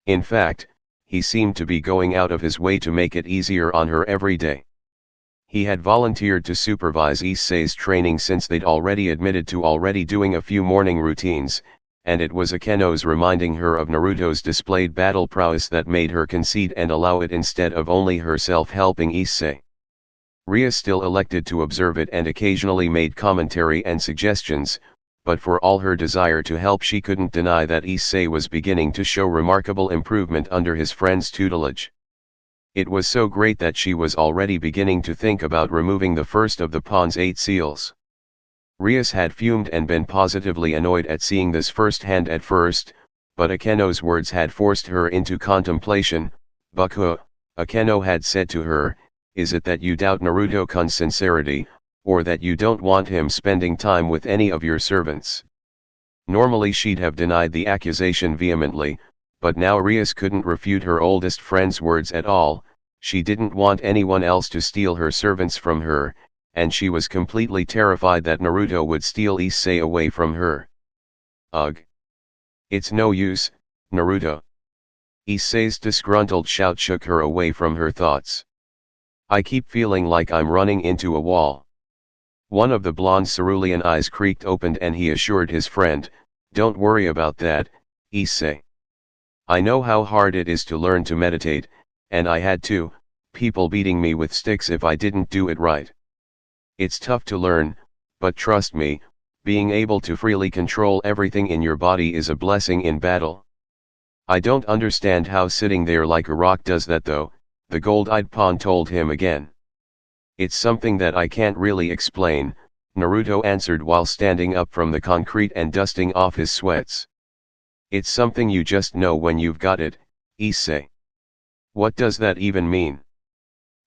In fact, he seemed to be going out of his way to make it easier on her every day. He had volunteered to supervise Issei's training since they'd already admitted to already doing a few morning routines, and it was Akeno's reminding her of Naruto's displayed battle prowess that made her concede and allow it instead of only herself helping Issei. Ria still elected to observe it and occasionally made commentary and suggestions, but for all her desire to help she couldn't deny that Issei was beginning to show remarkable improvement under his friend's tutelage. It was so great that she was already beginning to think about removing the first of the pawn's 8 seals. Rias had fumed and been positively annoyed at seeing this firsthand at first, but Akeno's words had forced her into contemplation. "Baku," Akeno had said to her, "is it that you doubt Naruto-kun's sincerity, or that you don't want him spending time with any of your servants?" Normally she'd have denied the accusation vehemently, but now Rias couldn't refute her oldest friend's words at all. She didn't want anyone else to steal her servants from her, and she was completely terrified that Naruto would steal Issei away from her. Ugh. It's no use, Naruto. Issei's disgruntled shout shook her away from her thoughts. I keep feeling like I'm running into a wall. One of the blonde cerulean eyes creaked open and he assured his friend, don't worry about that, Issei. I know how hard it is to learn to meditate, and I had people beating me with sticks if I didn't do it right. It's tough to learn, but trust me, being able to freely control everything in your body is a blessing in battle. I don't understand how sitting there like a rock does that though, the gold-eyed pawn told him again. It's something that I can't really explain, Naruto answered while standing up from the concrete and dusting off his sweats. It's something you just know when you've got it, Issei. What does that even mean?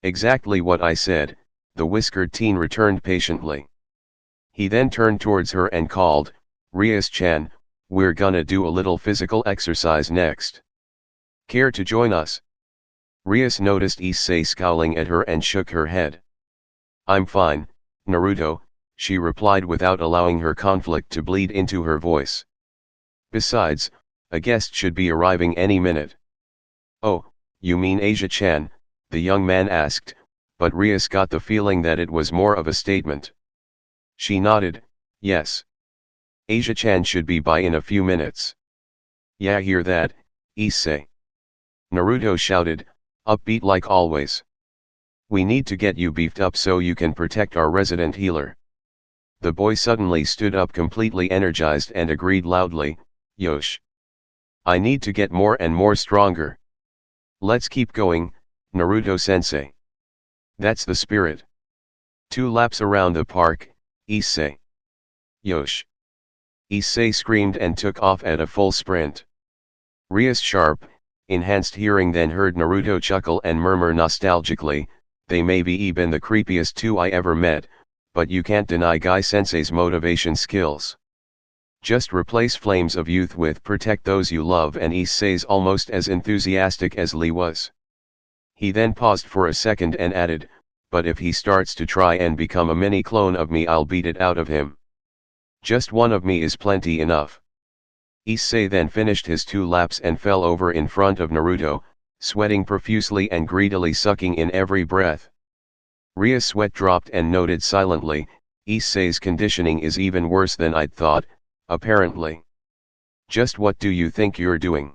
Exactly what I said, the whiskered teen returned patiently. He then turned towards her and called, Rias-chan, we're gonna do a little physical exercise next. Care to join us? Rias noticed Issei scowling at her and shook her head. I'm fine, Naruto, she replied without allowing her conflict to bleed into her voice. Besides, a guest should be arriving any minute. Oh, you mean Asia-chan, the young man asked, but Rias got the feeling that it was more of a statement. She nodded, yes. Asia-chan should be by in a few minutes. Yeah, hear that, Issei. Naruto shouted, upbeat like always. We need to get you beefed up so you can protect our resident healer. The boy suddenly stood up completely energized and agreed loudly, Yosh. I need to get more and more stronger. Let's keep going, Naruto-sensei. That's the spirit. 2 laps around the park, Issei. Yosh. Issei screamed and took off at a full sprint. Rias' sharp, enhanced hearing then heard Naruto chuckle and murmur nostalgically, they may be even the creepiest 2 I ever met, but you can't deny Guy-sensei's motivation skills. Just replace flames of youth with protect those you love and Issei's almost as enthusiastic as Lee was. He then paused for a second and added, but if he starts to try and become a mini clone of me I'll beat it out of him. Just one of me is plenty enough. Issei then finished his 2 laps and fell over in front of Naruto, sweating profusely and greedily sucking in every breath. Ria's sweat dropped and noted silently, Issei's conditioning is even worse than I'd thought, apparently. Just what do you think you're doing?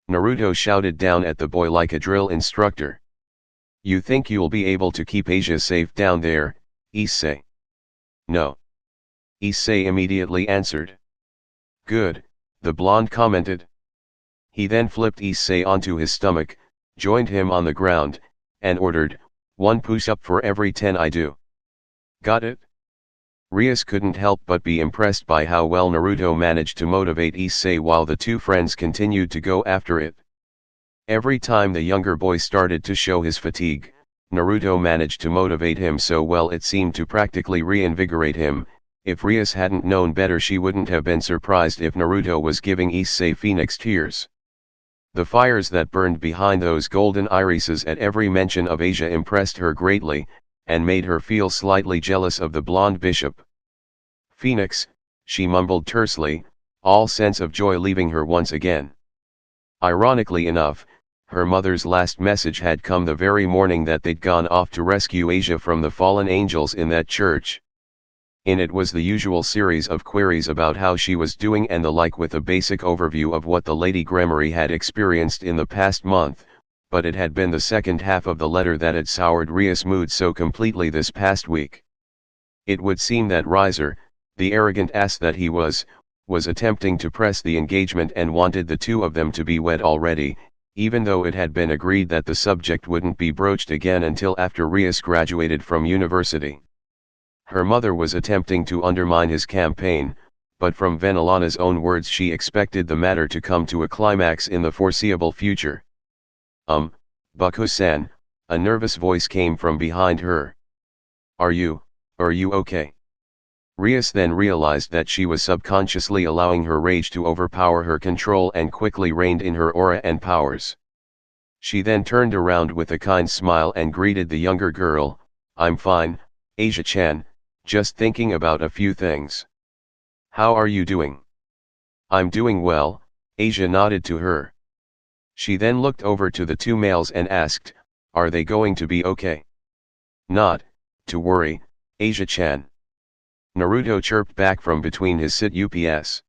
Naruto shouted down at the boy like a drill instructor. You think you'll be able to keep Asia safe down there, Issei? No. Issei immediately answered. Good, the blonde commented. He then flipped Issei onto his stomach, joined him on the ground, and ordered, 1 push-up for every 10 I do. Got it? Rias couldn't help but be impressed by how well Naruto managed to motivate Issei while the 2 friends continued to go after it. Every time the younger boy started to show his fatigue, Naruto managed to motivate him so well it seemed to practically reinvigorate him. If Rias hadn't known better she wouldn't have been surprised if Naruto was giving Issei phoenix tears. The fires that burned behind those golden irises at every mention of Asia impressed her greatly, and made her feel slightly jealous of the blonde bishop. Phoenix, she mumbled tersely, all sense of joy leaving her once again. Ironically enough, her mother's last message had come the very morning that they'd gone off to rescue Asia from the fallen angels in that church. In it was the usual series of queries about how she was doing and the like with a basic overview of what the Lady Gramarye had experienced in the past month, but it had been the second half of the letter that had soured Rias' mood so completely this past week. It would seem that Riser, the arrogant ass that he was attempting to press the engagement and wanted the 2 of them to be wed already, even though it had been agreed that the subject wouldn't be broached again until after Rias graduated from university. Her mother was attempting to undermine his campaign, but from Venelana's own words she expected the matter to come to a climax in the foreseeable future. Baku-san, a nervous voice came from behind her. Are you okay? Rias then realized that she was subconsciously allowing her rage to overpower her control and quickly reined in her aura and powers. She then turned around with a kind smile and greeted the younger girl, I'm fine, Asia-chan, just thinking about a few things. How are you doing? I'm doing well, Asia nodded to her. She then looked over to the two males and asked, are they going to be okay? Not to worry, Asia-chan. Naruto chirped back from between his sit-ups.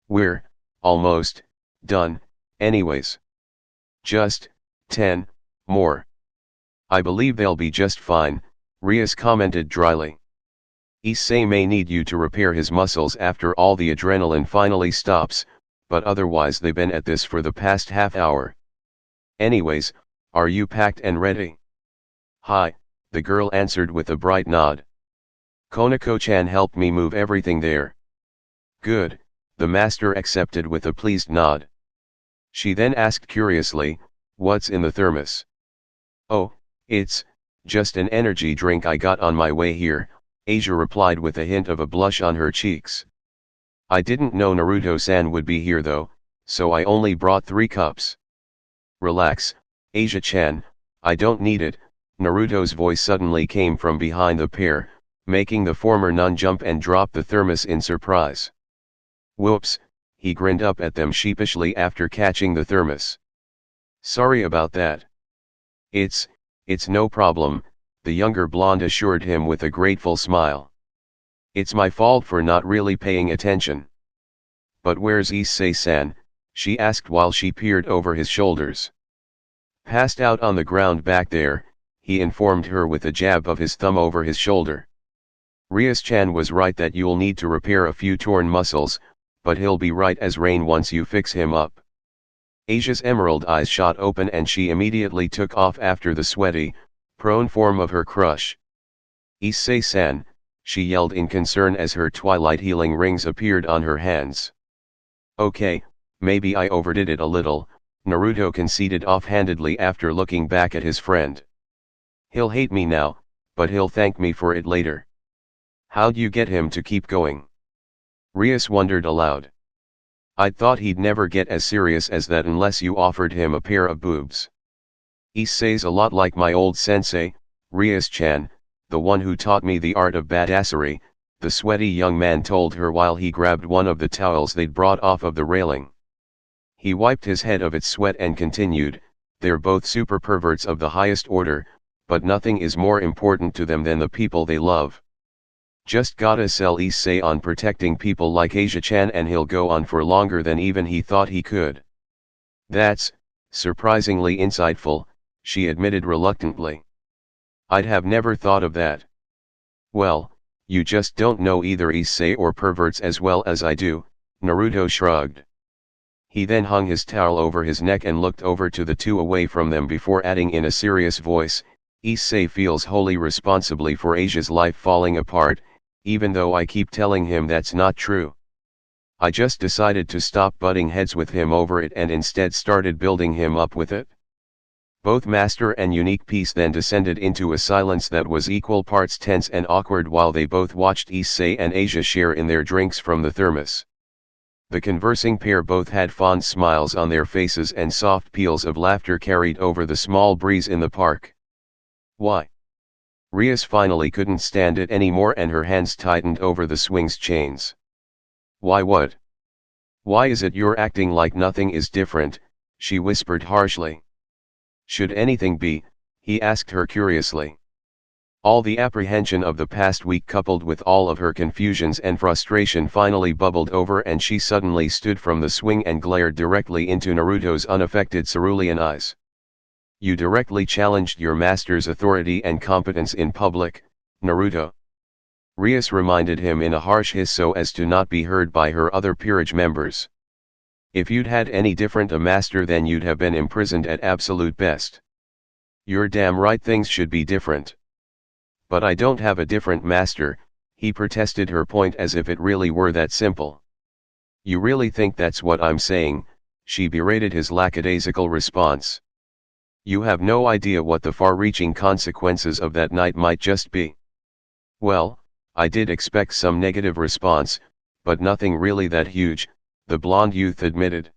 We're almost done, anyways. Just 10 more. I believe they'll be just fine, Rias commented dryly. Issei may need you to repair his muscles after all the adrenaline finally stops, but otherwise they've been at this for the past half hour. Anyways, are you packed and ready? Hi, the girl answered with a bright nod. Konako-chan helped me move everything there. Good, the master accepted with a pleased nod. She then asked curiously, what's in the thermos? Oh, it's just an energy drink I got on my way here, Asia replied with a hint of a blush on her cheeks. I didn't know Naruto-san would be here though, so I only brought 3 cups. Relax, Asia-chan, I don't need it, Naruto's voice suddenly came from behind the pair, making the former nun jump and drop the thermos in surprise. Whoops, he grinned up at them sheepishly after catching the thermos. Sorry about that. It's no problem, the younger blonde assured him with a grateful smile. It's my fault for not really paying attention. But where's Issei-san? She asked while she peered over his shoulders. Passed out on the ground back there, he informed her with a jab of his thumb over his shoulder. Rias-chan was right that you'll need to repair a few torn muscles, but he'll be right as rain once you fix him up. Asia's emerald eyes shot open and she immediately took off after the sweaty, prone form of her crush. Issei-san, she yelled in concern as her twilight healing rings appeared on her hands. Okay, maybe I overdid it a little, Naruto conceded offhandedly after looking back at his friend. He'll hate me now, but he'll thank me for it later. How'd you get him to keep going? Rias wondered aloud. I'd thought he'd never get as serious as that unless you offered him a pair of boobs. Issei's a lot like my old sensei, Rias-chan, the one who taught me the art of badassery, the sweaty young man told her while he grabbed one of the towels they'd brought off of the railing. He wiped his head of its sweat and continued, they're both super perverts of the highest order, but nothing is more important to them than the people they love. Just gotta sell Issei on protecting people like Asia-chan and he'll go on for longer than even he thought he could. That's surprisingly insightful, she admitted reluctantly. I'd have never thought of that. Well, you just don't know either Issei or perverts as well as I do, Naruto shrugged. He then hung his towel over his neck and looked over to the two away from them before adding in a serious voice, Issei feels wholly responsibly for Asia's life falling apart, even though I keep telling him that's not true. I just decided to stop butting heads with him over it and instead started building him up with it. Both Master and Unique Peace then descended into a silence that was equal parts tense and awkward while they both watched Issei and Asia share in their drinks from the thermos. The conversing pair both had fond smiles on their faces and soft peals of laughter carried over the small breeze in the park. Why? Rias finally couldn't stand it anymore and her hands tightened over the swing's chains. Why what? Why is it you're acting like nothing is different, she whispered harshly. Should anything be, he asked her curiously. All the apprehension of the past week coupled with all of her confusions and frustration finally bubbled over and she suddenly stood from the swing and glared directly into Naruto's unaffected cerulean eyes. You directly challenged your master's authority and competence in public, Naruto. Rias reminded him in a harsh hiss so as to not be heard by her other peerage members. If you'd had any different a master then you'd have been imprisoned at absolute best. You're damn right things should be different. But I don't have a different master, he protested her point as if it really were that simple. You really think that's what I'm saying, she berated his lackadaisical response. You have no idea what the far-reaching consequences of that night might just be. Well, I did expect some negative response, but nothing really that huge, the blonde youth admitted.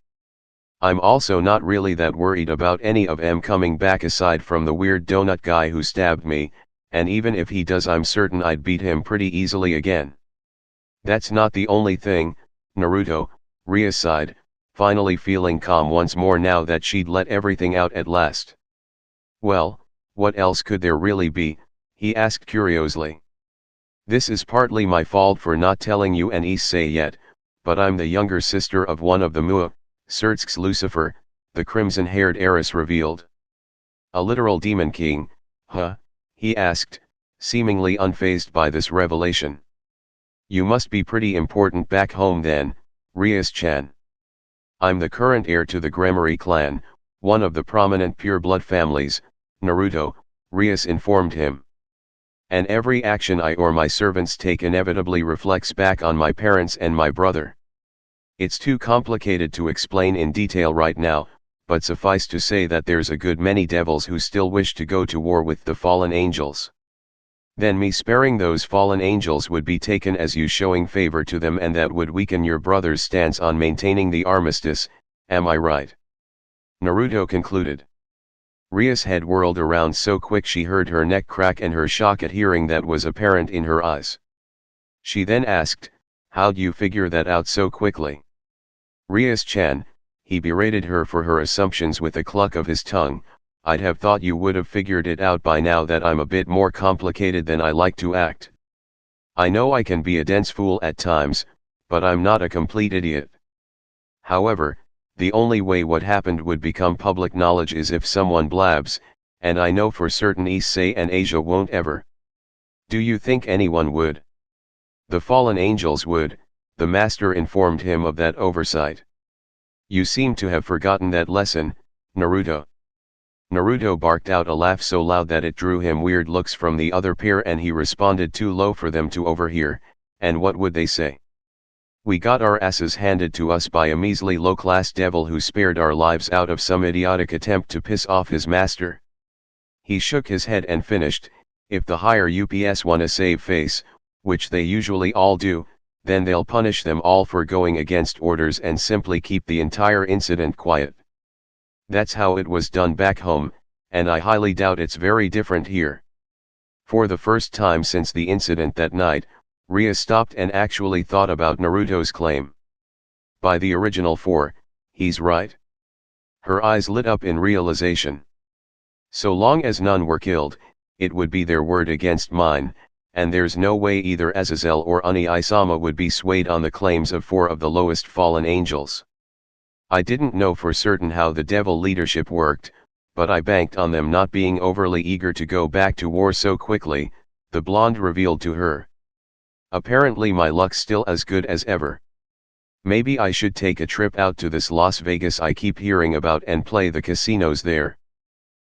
I'm also not really that worried about any of them coming back aside from the weird donut guy who stabbed me, and even if he does I'm certain I'd beat him pretty easily again. That's not the only thing, Naruto, Ria sighed, finally feeling calm once more now that she'd let everything out at last. Well, what else could there really be, he asked curiously. This is partly my fault for not telling you and Issei yet, but I'm the younger sister of one of the Mua, Surtsk's Lucifer, the crimson-haired heiress revealed. A literal demon king, huh? He asked, seemingly unfazed by this revelation. You must be pretty important back home then, Rias-chan. I'm the current heir to the Gremory clan, one of the prominent pure-blood families, Naruto, Rias informed him. And every action I or my servants take inevitably reflects back on my parents and my brother. It's too complicated to explain in detail right now, but suffice to say that there's a good many devils who still wish to go to war with the fallen angels. Then me sparing those fallen angels would be taken as you showing favor to them, and that would weaken your brother's stance on maintaining the armistice, am I right? Naruto concluded. Ria's head whirled around so quick she heard her neck crack, and her shock at hearing that was apparent in her eyes. She then asked, how'd you figure that out so quickly? Rias-chan, he berated her for her assumptions with a cluck of his tongue, I'd have thought you would have figured it out by now that I'm a bit more complicated than I like to act. I know I can be a dense fool at times, but I'm not a complete idiot. However, the only way what happened would become public knowledge is if someone blabs, and I know for certain Issei and Asia won't ever. Do you think anyone would? The fallen angels would, the master informed him of that oversight. You seem to have forgotten that lesson, Naruto. Naruto barked out a laugh so loud that it drew him weird looks from the other pair, and he responded too low for them to overhear, and what would they say? We got our asses handed to us by a measly low-class devil who spared our lives out of some idiotic attempt to piss off his master. He shook his head and finished, if the higher UPS wanna save face, which they usually all do, then they'll punish them all for going against orders and simply keep the entire incident quiet. That's how it was done back home, and I highly doubt it's very different here. For the first time since the incident that night, Ria stopped and actually thought about Naruto's claim. By the original 4, he's right. Her eyes lit up in realization. So long as none were killed, it would be their word against mine, and there's no way either Azazel or Oni-Isama would be swayed on the claims of 4 of the lowest fallen angels. I didn't know for certain how the devil leadership worked, but I banked on them not being overly eager to go back to war so quickly, the blonde revealed to her. Apparently my luck's still as good as ever. Maybe I should take a trip out to this Las Vegas I keep hearing about and play the casinos there.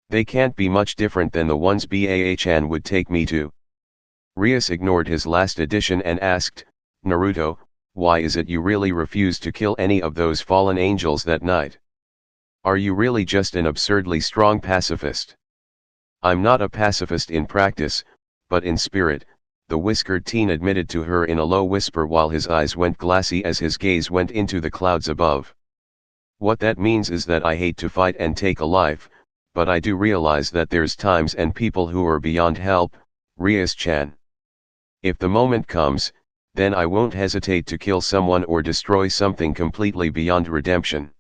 They can't be much different than the ones Baa-chan would take me to. Rias ignored his last addition and asked, Naruto, why is it you really refused to kill any of those fallen angels that night? Are you really just an absurdly strong pacifist? I'm not a pacifist in practice, but in spirit, the whiskered teen admitted to her in a low whisper while his eyes went glassy as his gaze went into the clouds above. What that means is that I hate to fight and take a life, but I do realize that there's times and people who are beyond help, Rias-chan. If the moment comes, then I won't hesitate to kill someone or destroy something completely beyond redemption.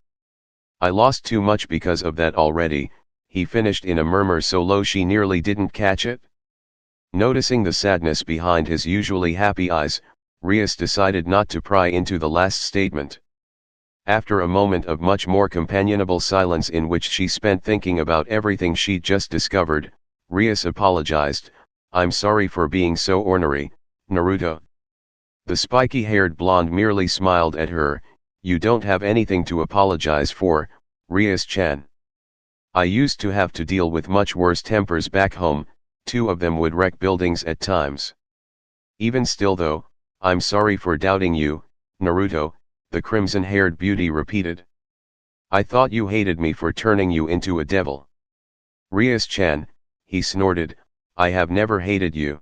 I lost too much because of that already, he finished in a murmur so low she nearly didn't catch it. Noticing the sadness behind his usually happy eyes, Rias decided not to pry into the last statement. After a moment of much more companionable silence in which she spent thinking about everything she'd just discovered, Rias apologized, I'm sorry for being so ornery, Naruto. The spiky-haired blonde merely smiled at her, you don't have anything to apologize for, Rias-chan. I used to have to deal with much worse tempers back home, 2 of them would wreck buildings at times. Even still though, I'm sorry for doubting you, Naruto, the crimson-haired beauty repeated. I thought you hated me for turning you into a devil. Rias-chan, he snorted, I have never hated you.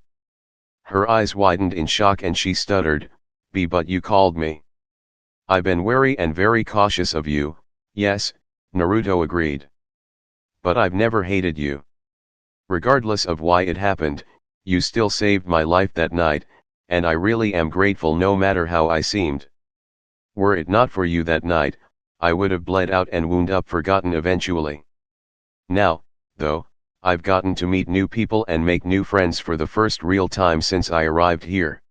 Her eyes widened in shock and she stuttered, but you called me. I've been wary and very cautious of you, yes, Naruto agreed. But I've never hated you. Regardless of why it happened, you still saved my life that night, and I really am grateful no matter how I seemed. Were it not for you that night, I would have bled out and wound up forgotten eventually. Now, though, I've gotten to meet new people and make new friends for the first real time since I arrived here.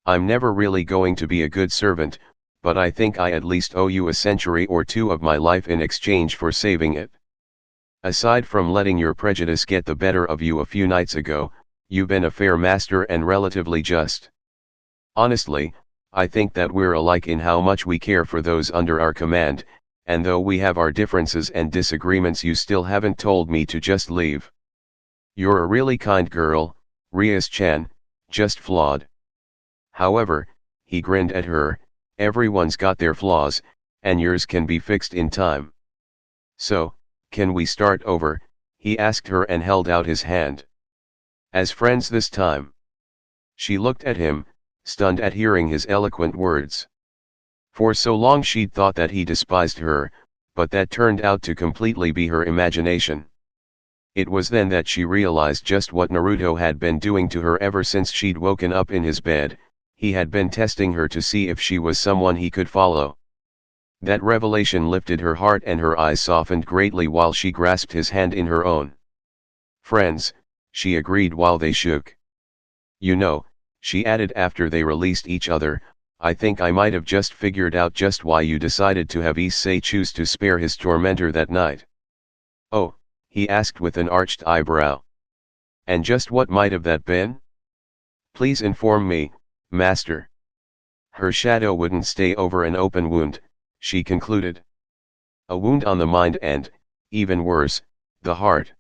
I'm never really going to be a good servant, but I think I at least owe you a century or two of my life in exchange for saving it. Aside from letting your prejudice get the better of you a few nights ago, you've been a fair master and relatively just. Honestly, I think that we're alike in how much we care for those under our command, and though we have our differences and disagreements, you still haven't told me to just leave. You're a really kind girl, Rias-chan, just flawed. However, he grinned at her, everyone's got their flaws, and yours can be fixed in time. So, can we start over? He asked her and held out his hand. As friends this time. She looked at him, stunned at hearing his eloquent words. For so long she'd thought that he despised her, but that turned out to completely be her imagination. It was then that she realized just what Naruto had been doing to her ever since she'd woken up in his bed. He had been testing her to see if she was someone he could follow. That revelation lifted her heart and her eyes softened greatly while she grasped his hand in her own. Friends, she agreed while they shook. You know, she added after they released each other, I think I might have just figured out just why you decided to have Issei choose to spare his tormentor that night. Oh, he asked with an arched eyebrow. And just what might have that been? Please inform me, Master. Her shadow wouldn't stay over an open wound, she concluded. A wound on the mind and, even worse, the heart.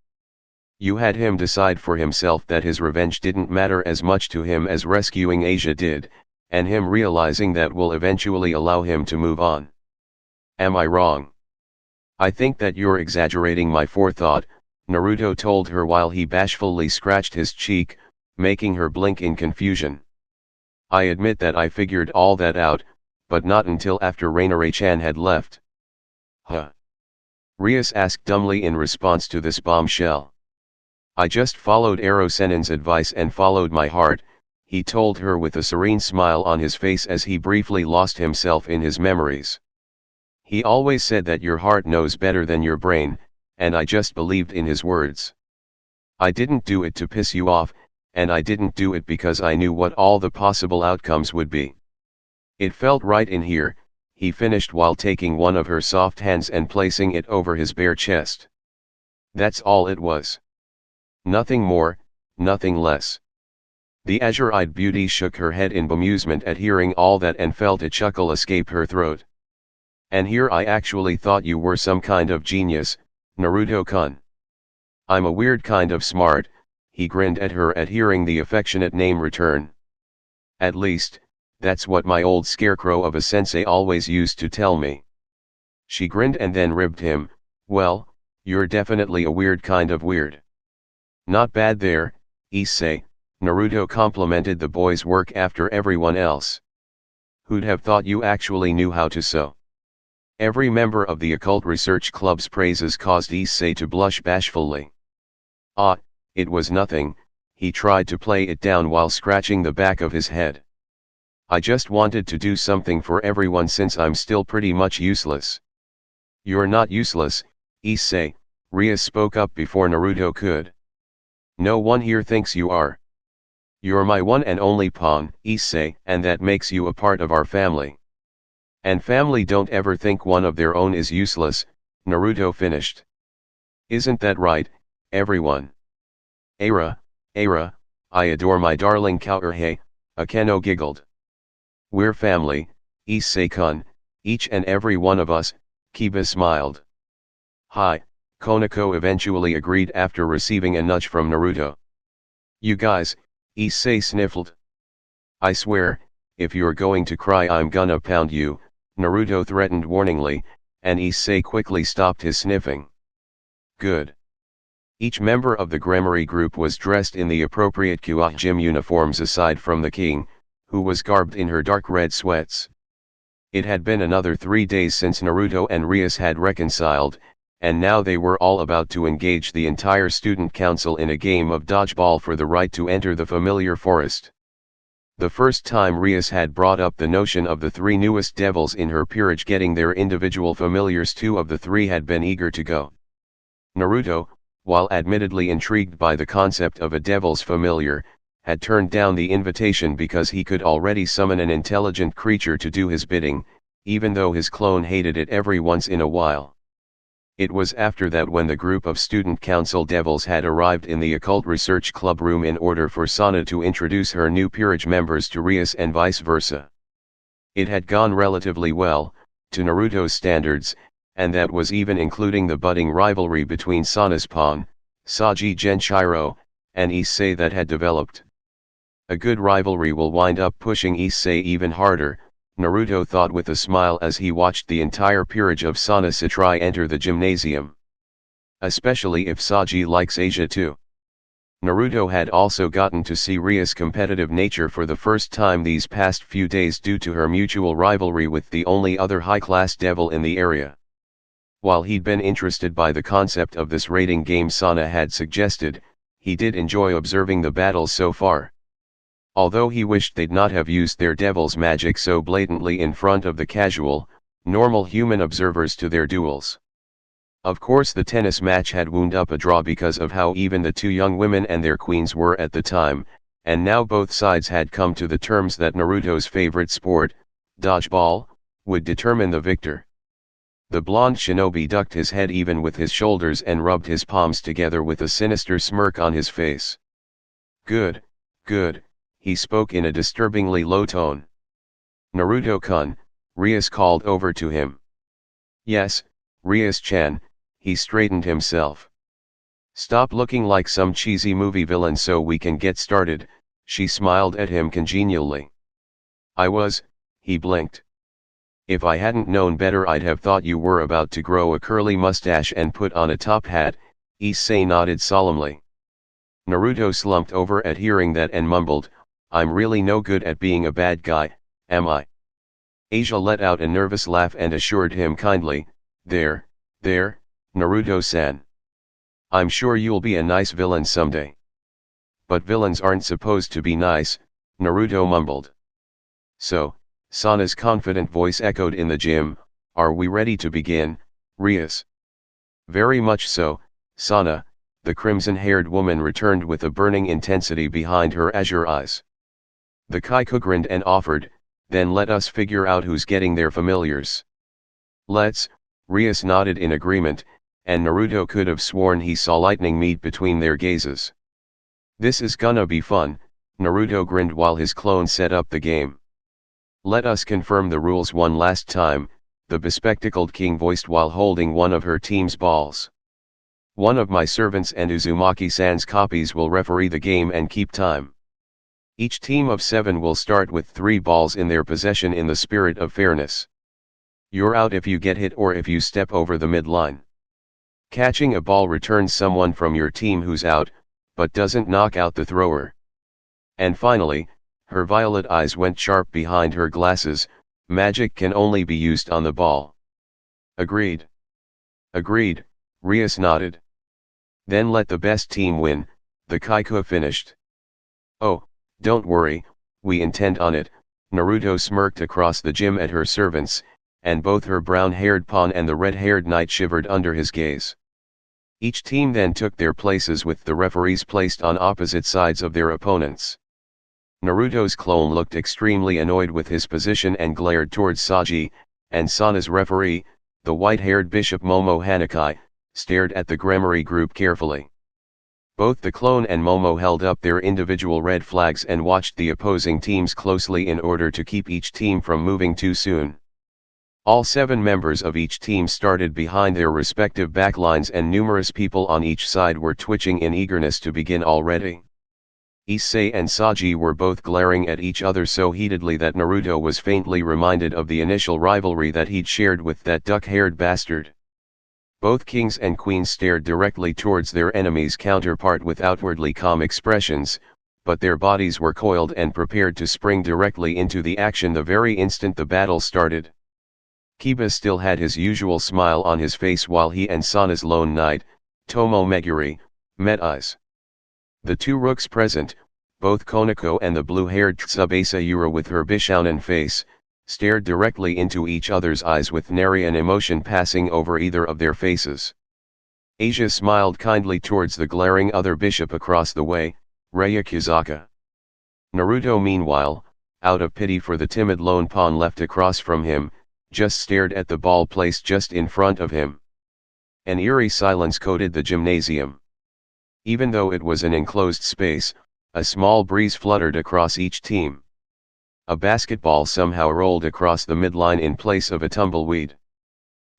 You had him decide for himself that his revenge didn't matter as much to him as rescuing Asia did, and him realizing that will eventually allow him to move on. Am I wrong? I think that you're exaggerating my forethought, Naruto told her while he bashfully scratched his cheek, making her blink in confusion. I admit that I figured all that out, but not until after Rainare-chan had left. Huh? Rias asked dumbly in response to this bombshell. I just followed Ero-sennin's advice and followed my heart, he told her with a serene smile on his face as he briefly lost himself in his memories. He always said that your heart knows better than your brain, and I just believed in his words. I didn't do it to piss you off, and I didn't do it because I knew what all the possible outcomes would be. It felt right in here, he finished while taking one of her soft hands and placing it over his bare chest. That's all it was. Nothing more, nothing less. The azure-eyed beauty shook her head in bemusement at hearing all that and felt a chuckle escape her throat. And here I actually thought you were some kind of genius, Naruto-kun. I'm a weird kind of smart, he grinned at her at hearing the affectionate name return. At least, that's what my old scarecrow of a sensei always used to tell me. She grinned and then ribbed him, well, you're definitely a weird kind of weird. Not bad there, Issei, Naruto complimented the boy's work after everyone else. Who'd have thought you actually knew how to sew? Every member of the Occult Research Club's praises caused Issei to blush bashfully. Ah, it was nothing, he tried to play it down while scratching the back of his head. I just wanted to do something for everyone since I'm still pretty much useless. You're not useless, Issei, Rias spoke up before Naruto could. No one here thinks you are. You're my one and only pawn, Issei, and that makes you a part of our family. And family don't ever think one of their own is useless, Naruto finished. Isn't that right, everyone? Aira, I adore my darling Kaoruhei, Akeno giggled. We're family, Issei-kun, each and every one of us, Kiba smiled. Hi, Konako eventually agreed after receiving a nudge from Naruto. You guys, Issei sniffled. I swear, if you're going to cry I'm gonna pound you, Naruto threatened warningly, and Issei quickly stopped his sniffing. Good. Each member of the Gremory group was dressed in the appropriate Kyojin uniforms aside from the king, who was garbed in her dark red sweats. It had been another 3 days since Naruto and Rias had reconciled, and now they were all about to engage the entire student council in a game of dodgeball for the right to enter the familiar forest. The first time Rias had brought up the notion of the three newest devils in her peerage getting their individual familiars, two of the three had been eager to go. Naruto, while admittedly intrigued by the concept of a devil's familiar, had turned down the invitation because he could already summon an intelligent creature to do his bidding, even though his clone hated it every once in a while. It was after that when the group of student council devils had arrived in the occult research club room in order for Sana to introduce her new peerage members to Rias and vice versa. It had gone relatively well, to Naruto's standards, and that was even including the budding rivalry between Sana's pawn, Saji Genshiro, and Issei that had developed. A good rivalry will wind up pushing Issei even harder, Naruto thought with a smile as he watched the entire peerage of Sana Satrai enter the gymnasium. Especially if Saji likes Asia too. Naruto had also gotten to see Ria's competitive nature for the first time these past few days due to her mutual rivalry with the only other high-class devil in the area. While he'd been interested by the concept of this raiding game Sana had suggested, he did enjoy observing the battles so far. Although he wished they'd not have used their devil's magic so blatantly in front of the casual, normal human observers to their duels. Of course the tennis match had wound up a draw because of how even the two young women and their queens were at the time, and now both sides had come to the terms that Naruto's favorite sport, dodgeball, would determine the victor. The blonde shinobi ducked his head even with his shoulders and rubbed his palms together with a sinister smirk on his face. Good, good. He spoke in a disturbingly low tone. Naruto-kun, Rias called over to him. Yes, Rias-chan, he straightened himself. Stop looking like some cheesy movie villain so we can get started, she smiled at him congenially. He blinked. If I hadn't known better I'd have thought you were about to grow a curly mustache and put on a top hat, Issei nodded solemnly. Naruto slumped over at hearing that and mumbled, I'm really no good at being a bad guy, am I? Asia let out a nervous laugh and assured him kindly, there, Naruto-san. I'm sure you'll be a nice villain someday. But villains aren't supposed to be nice, Naruto mumbled. So, Sana's confident voice echoed in the gym, are we ready to begin, Rias? Very much so, Sana, the crimson-haired woman returned with a burning intensity behind her azure eyes. The Kaiju grinned and offered, then let us figure out who's getting their familiars. Let's, Rias nodded in agreement, and Naruto could have sworn he saw lightning meet between their gazes. This is gonna be fun, Naruto grinned while his clone set up the game. Let us confirm the rules one last time, the bespectacled king voiced while holding one of her team's balls. One of my servants and Uzumaki-san's copies will referee the game and keep time. Each team of 7 will start with 3 balls in their possession in the spirit of fairness. You're out if you get hit or if you step over the midline. Catching a ball returns someone from your team who's out, but doesn't knock out the thrower. And finally, her violet eyes went sharp behind her glasses, magic can only be used on the ball. Agreed. Agreed, Rias nodded. Then let the best team win, the Kaiju finished. Oh, don't worry, we intend on it, Naruto smirked across the gym at her servants, and both her brown-haired pawn and the red-haired knight shivered under his gaze. Each team then took their places with the referees placed on opposite sides of their opponents. Naruto's clone looked extremely annoyed with his position and glared towards Saji, and Sana's referee, the white-haired Bishop Momo Hanakai, stared at the Gremory group carefully. Both the clone and Momo held up their individual red flags and watched the opposing teams closely in order to keep each team from moving too soon. All 7 members of each team started behind their respective backlines and numerous people on each side were twitching in eagerness to begin already. Issei and Saji were both glaring at each other so heatedly that Naruto was faintly reminded of the initial rivalry that he'd shared with that duck-haired bastard. Both kings and queens stared directly towards their enemy's counterpart with outwardly calm expressions, but their bodies were coiled and prepared to spring directly into the action the very instant the battle started. Kiba still had his usual smile on his face while he and Sana's lone knight, Tomo Meguri, met eyes. The two rooks present, both Konako and the blue-haired Tsubasa Yura with her Bishounen face, stared directly into each other's eyes with nary an emotion passing over either of their faces. Asia smiled kindly towards the glaring other bishop across the way, Raya Kizaka. Naruto meanwhile, out of pity for the timid lone pawn left across from him, just stared at the ball placed just in front of him. An eerie silence coated the gymnasium. Even though it was an enclosed space, a small breeze fluttered across each team. A basketball somehow rolled across the midline in place of a tumbleweed.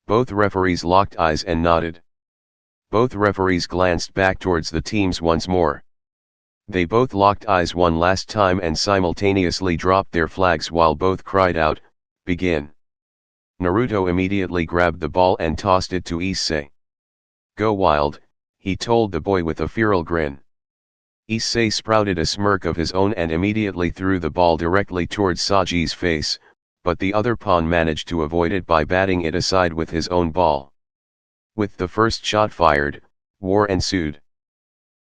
Both referees locked eyes and nodded. Both referees glanced back towards the teams once more. They both locked eyes one last time and simultaneously dropped their flags while both cried out, "Begin." Naruto immediately grabbed the ball and tossed it to Issei. "Go wild," he told the boy with a feral grin. Issei sprouted a smirk of his own and immediately threw the ball directly towards Saji's face, but the other pawn managed to avoid it by batting it aside with his own ball. With the first shot fired, war ensued.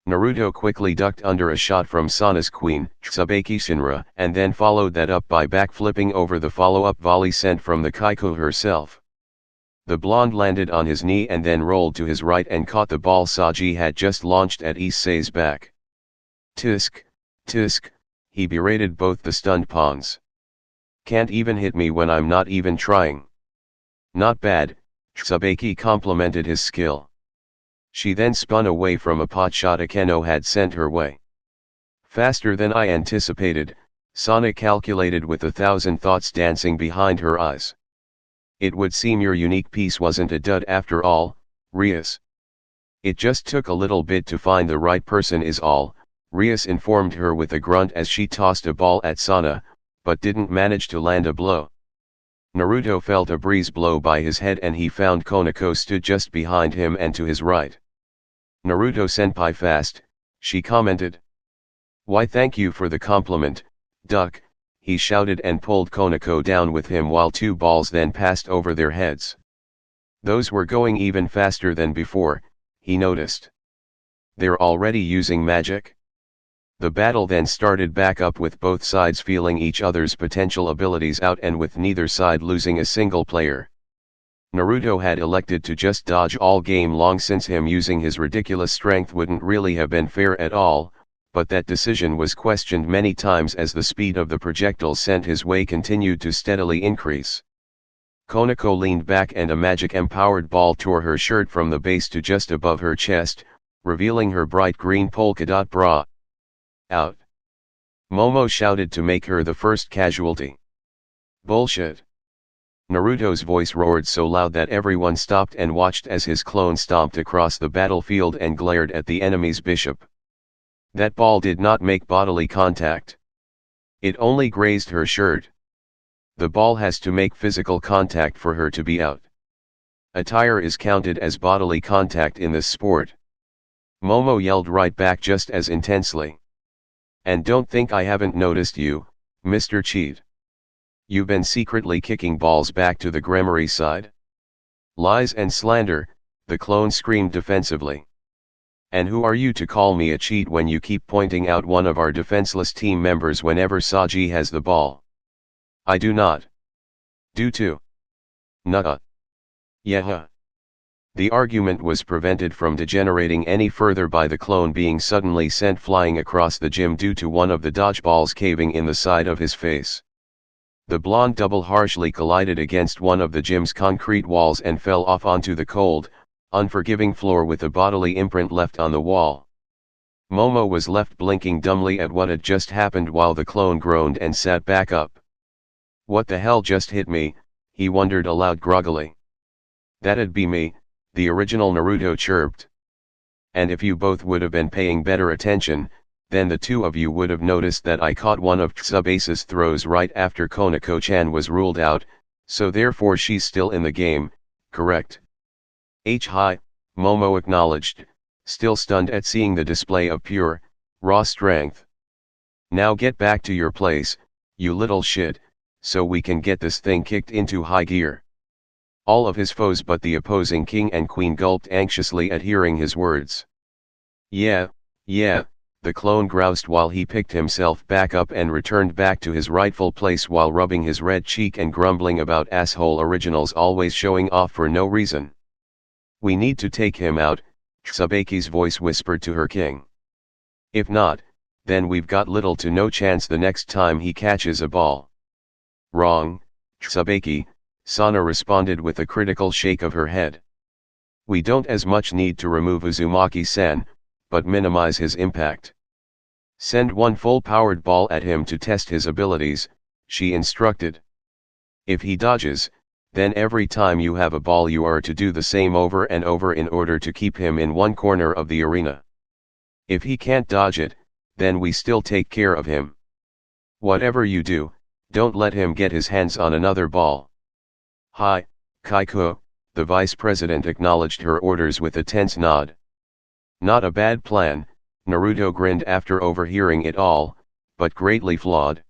Naruto quickly ducked under a shot from Sana's queen, Tsubaki Shinra, and then followed that up by backflipping over the follow-up volley sent from the Kaiko herself. The blonde landed on his knee and then rolled to his right and caught the ball Saji had just launched at Issei's back. "Tisk, tisk," he berated both the stunned pawns. "Can't even hit me when I'm not even trying." "Not bad," Tsubaki complimented his skill. She then spun away from a pot shot Akeno had sent her way. "Faster than I anticipated," Sana calculated with 1,000 thoughts dancing behind her eyes. "It would seem your unique piece wasn't a dud after all, Rias." "It just took a little bit to find the right person is all," Rias informed her with a grunt as she tossed a ball at Sana, but didn't manage to land a blow. Naruto felt a breeze blow by his head and he found Konako stood just behind him and to his right. "Naruto-senpai fast," she commented. "Why, thank you for the compliment, duck," he shouted and pulled Konako down with him while two balls then passed over their heads. Those were going even faster than before, he noticed. "They're already using magic?" The battle then started back up with both sides feeling each other's potential abilities out and with neither side losing a single player. Naruto had elected to just dodge all game long since him using his ridiculous strength wouldn't really have been fair at all, but that decision was questioned many times as the speed of the projectile sent his way continued to steadily increase. Konako leaned back and a magic-empowered ball tore her shirt from the base to just above her chest, revealing her bright green polka dot bra. "Out!" Momo shouted to make her the first casualty. "Bullshit!" Naruto's voice roared so loud that everyone stopped and watched as his clone stomped across the battlefield and glared at the enemy's bishop. That ball did not make bodily contact. It only grazed her shirt. The ball has to make physical contact for her to be out. Attire is counted as bodily contact in this sport. Momo yelled right back just as intensely. "And don't think I haven't noticed you, Mr. Cheat. You've been secretly kicking balls back to the Gremory side?" "Lies and slander," the clone screamed defensively. "And who are you to call me a cheat when you keep pointing out one of our defenseless team members whenever Saji has the ball?" "I do not." "Do too." "Nuh-uh." "Yeah." The argument was prevented from degenerating any further by the clone being suddenly sent flying across the gym due to one of the dodgeballs caving in the side of his face. The blonde double harshly collided against one of the gym's concrete walls and fell off onto the cold, unforgiving floor with a bodily imprint left on the wall. Momo was left blinking dumbly at what had just happened while the clone groaned and sat back up. "What the hell just hit me?" he wondered aloud groggily. "That'd be me," the original Naruto chirped. "And if you both would have been paying better attention, then the two of you would have noticed that I caught one of Tsubasa's throws right after Konako-chan was ruled out, so therefore she's still in the game, correct?" "Hi," Momo acknowledged, still stunned at seeing the display of pure, raw strength. "Now get back to your place, you little shit, so we can get this thing kicked into high gear." All of his foes but the opposing king and queen gulped anxiously at hearing his words. Yeah, the clone groused while he picked himself back up and returned back to his rightful place while rubbing his red cheek and grumbling about asshole originals always showing off for no reason. We need to take him out, Tsubaki's voice whispered to her king. If not, then we've got little to no chance the next time he catches a ball. Wrong, Tsubaki, Sana responded with a critical shake of her head. We don't as much need to remove Uzumaki-san, but minimize his impact. Send one full-powered ball at him to test his abilities, she instructed. If he dodges, then every time you have a ball you are to do the same over and over in order to keep him in one corner of the arena. If he can't dodge it, then we still take care of him. Whatever you do, don't let him get his hands on another ball. Hi, Kaiko, the vice president acknowledged her orders with a tense nod. Not a bad plan, Naruto grinned after overhearing it all, but greatly flawed.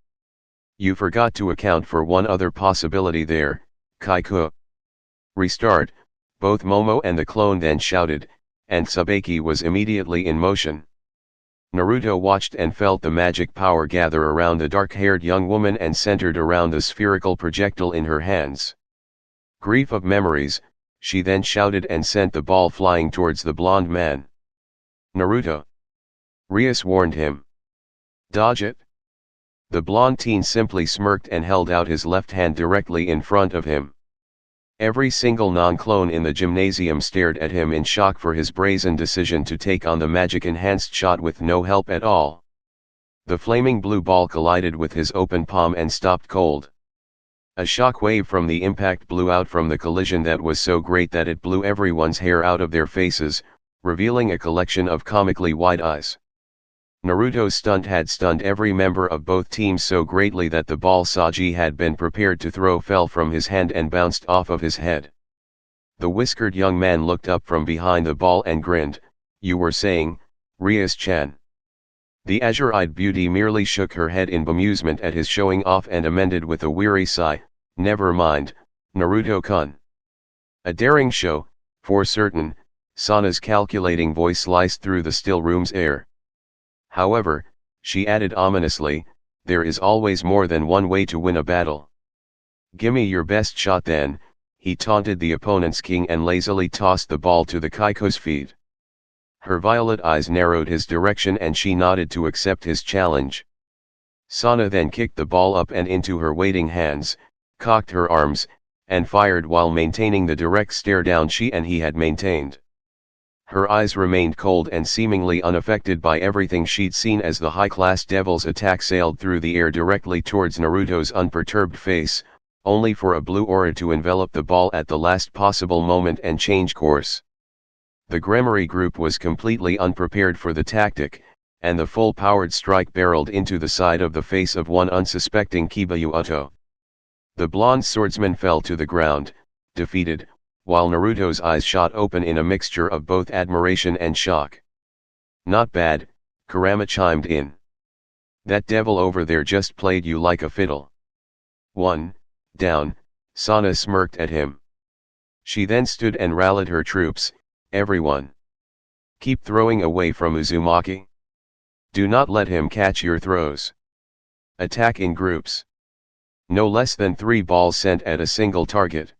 You forgot to account for one other possibility there, Kaiko. Restart, both Momo and the clone then shouted, and Tsubaki was immediately in motion. Naruto watched and felt the magic power gather around the dark-haired young woman and centered around the spherical projectile in her hands. Grief of memories, she then shouted and sent the ball flying towards the blonde man. Naruto. Rias warned him. Dodge it. The blonde teen simply smirked and held out his left hand directly in front of him. Every single non-clone in the gymnasium stared at him in shock for his brazen decision to take on the magic-enhanced shot with no help at all. The flaming blue ball collided with his open palm and stopped cold. A shock wave from the impact blew out from the collision that was so great that it blew everyone's hair out of their faces, revealing a collection of comically wide eyes. Naruto's stunt had stunned every member of both teams so greatly that the ball Saji had been prepared to throw fell from his hand and bounced off of his head. The whiskered young man looked up from behind the ball and grinned. You were saying, Rias-chan. The azure-eyed beauty merely shook her head in bemusement at his showing off and amended with a weary sigh, never mind, Naruto-kun. A daring show, for certain, Sana's calculating voice sliced through the still room's air. However, she added ominously, there is always more than one way to win a battle. Gimme your best shot then, he taunted the opponent's king and lazily tossed the ball to the Kaiko's feet. Her violet eyes narrowed his direction and she nodded to accept his challenge. Sana then kicked the ball up and into her waiting hands, cocked her arms, and fired while maintaining the direct stare down she and he had maintained. Her eyes remained cold and seemingly unaffected by everything she'd seen as the high-class devil's attack sailed through the air directly towards Naruto's unperturbed face, only for a blue aura to envelop the ball at the last possible moment and change course. The Gremory group was completely unprepared for the tactic, and the full-powered strike barreled into the side of the face of one unsuspecting Kibayuto. The blonde swordsman fell to the ground, defeated, while Naruto's eyes shot open in a mixture of both admiration and shock. Not bad, Kurama chimed in. That devil over there just played you like a fiddle. One, down, Sana smirked at him. She then stood and rallied her troops. Everyone. Keep throwing away from Uzumaki. Do not let him catch your throws. Attack in groups. No less than 3 balls sent at a single target.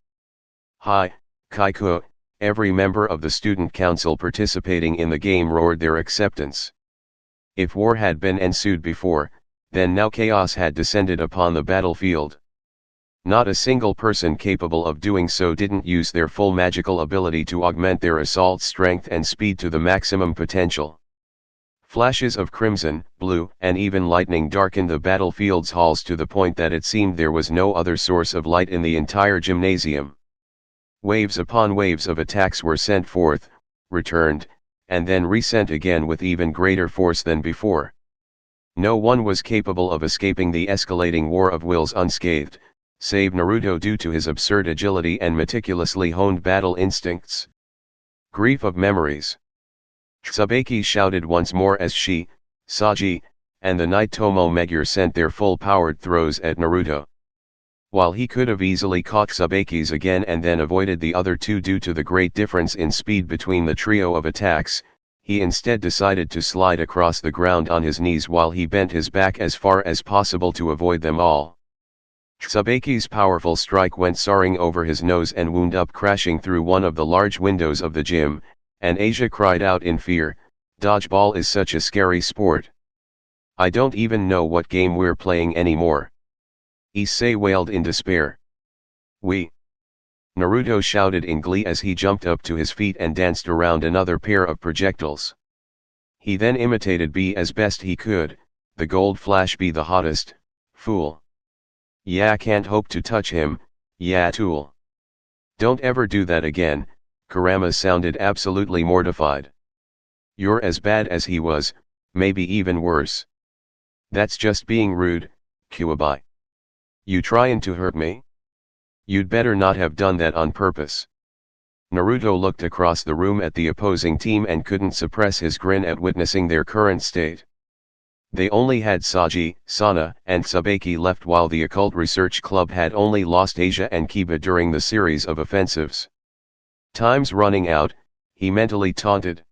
Hi, Kaiko, every member of the student council participating in the game roared their acceptance. If war had been ensued before, then now chaos had descended upon the battlefield. Not a single person capable of doing so didn't use their full magical ability to augment their assault strength and speed to the maximum potential. Flashes of crimson, blue, and even lightning darkened the battlefield's halls to the point that it seemed there was no other source of light in the entire gymnasium. Waves upon waves of attacks were sent forth, returned, and then resent again with even greater force than before. No one was capable of escaping the escalating war of wills unscathed, save Naruto due to his absurd agility and meticulously honed battle instincts. Grief of memories. Tsubaki shouted once more as she, Saji, and the Knight Tomo Megure sent their full-powered throws at Naruto. While he could have easily caught Tsubaki's again and then avoided the other two due to the great difference in speed between the trio of attacks, he instead decided to slide across the ground on his knees while he bent his back as far as possible to avoid them all. Tsubaki's powerful strike went soaring over his nose and wound up crashing through one of the large windows of the gym, and Asia cried out in fear, "Dodgeball is such a scary sport. I don't even know what game we're playing anymore." Issei wailed in despair. "We!" Naruto shouted in glee as he jumped up to his feet and danced around another pair of projectiles. He then imitated B as best he could, "The gold flash be the hottest, fool. Yeah, can't hope to touch him, yeah tool. Don't ever do that again." Kurama sounded absolutely mortified. "You're as bad as he was, maybe even worse. That's just being rude, Kuwabai. You tryin' to hurt me? You'd better not have done that on purpose." Naruto looked across the room at the opposing team and couldn't suppress his grin at witnessing their current state. They only had Saji, Sana, and Tsubaki left while the Occult Research Club had only lost Asia and Kiba during the series of offensives. "Time's running out," he mentally taunted.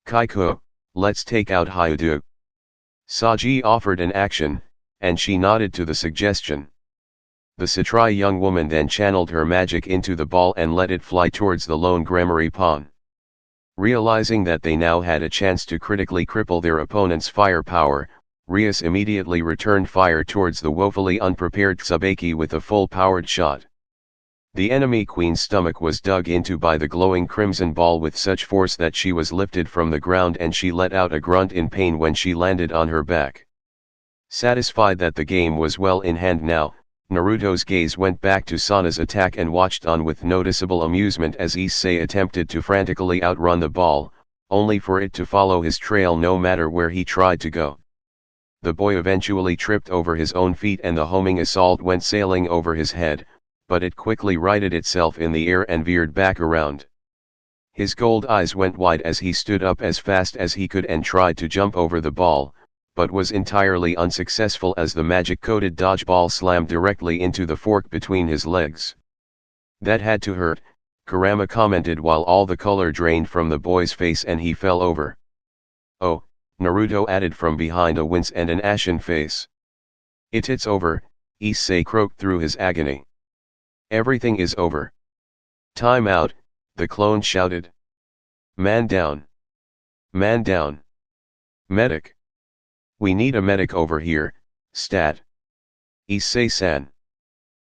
"Kaiko, let's take out Hyudu." Saji offered an action, and she nodded to the suggestion. The Satrai young woman then channeled her magic into the ball and let it fly towards the lone Gramarye pawn. Realizing that they now had a chance to critically cripple their opponent's firepower, Rias immediately returned fire towards the woefully unprepared Tsubaki with a full-powered shot. The enemy queen's stomach was dug into by the glowing crimson ball with such force that she was lifted from the ground and she let out a grunt in pain when she landed on her back. Satisfied that the game was well in hand now, Naruto's gaze went back to Sana's attack and watched on with noticeable amusement as Issei attempted to frantically outrun the ball, only for it to follow his trail no matter where he tried to go. The boy eventually tripped over his own feet and the homing assault went sailing over his head, but it quickly righted itself in the air and veered back around. His gold eyes went wide as he stood up as fast as he could and tried to jump over the ball, but was entirely unsuccessful as the magic-coated dodgeball slammed directly into the fork between his legs. "That had to hurt," Kurama commented while all the color drained from the boy's face and he fell over. "Oh," Naruto added from behind a wince and an ashen face. It's over," Issei croaked through his agony. "Everything is over." "Time out," the clone shouted. "Man down. Man down. Medic. We need a medic over here, stat. Issei-san."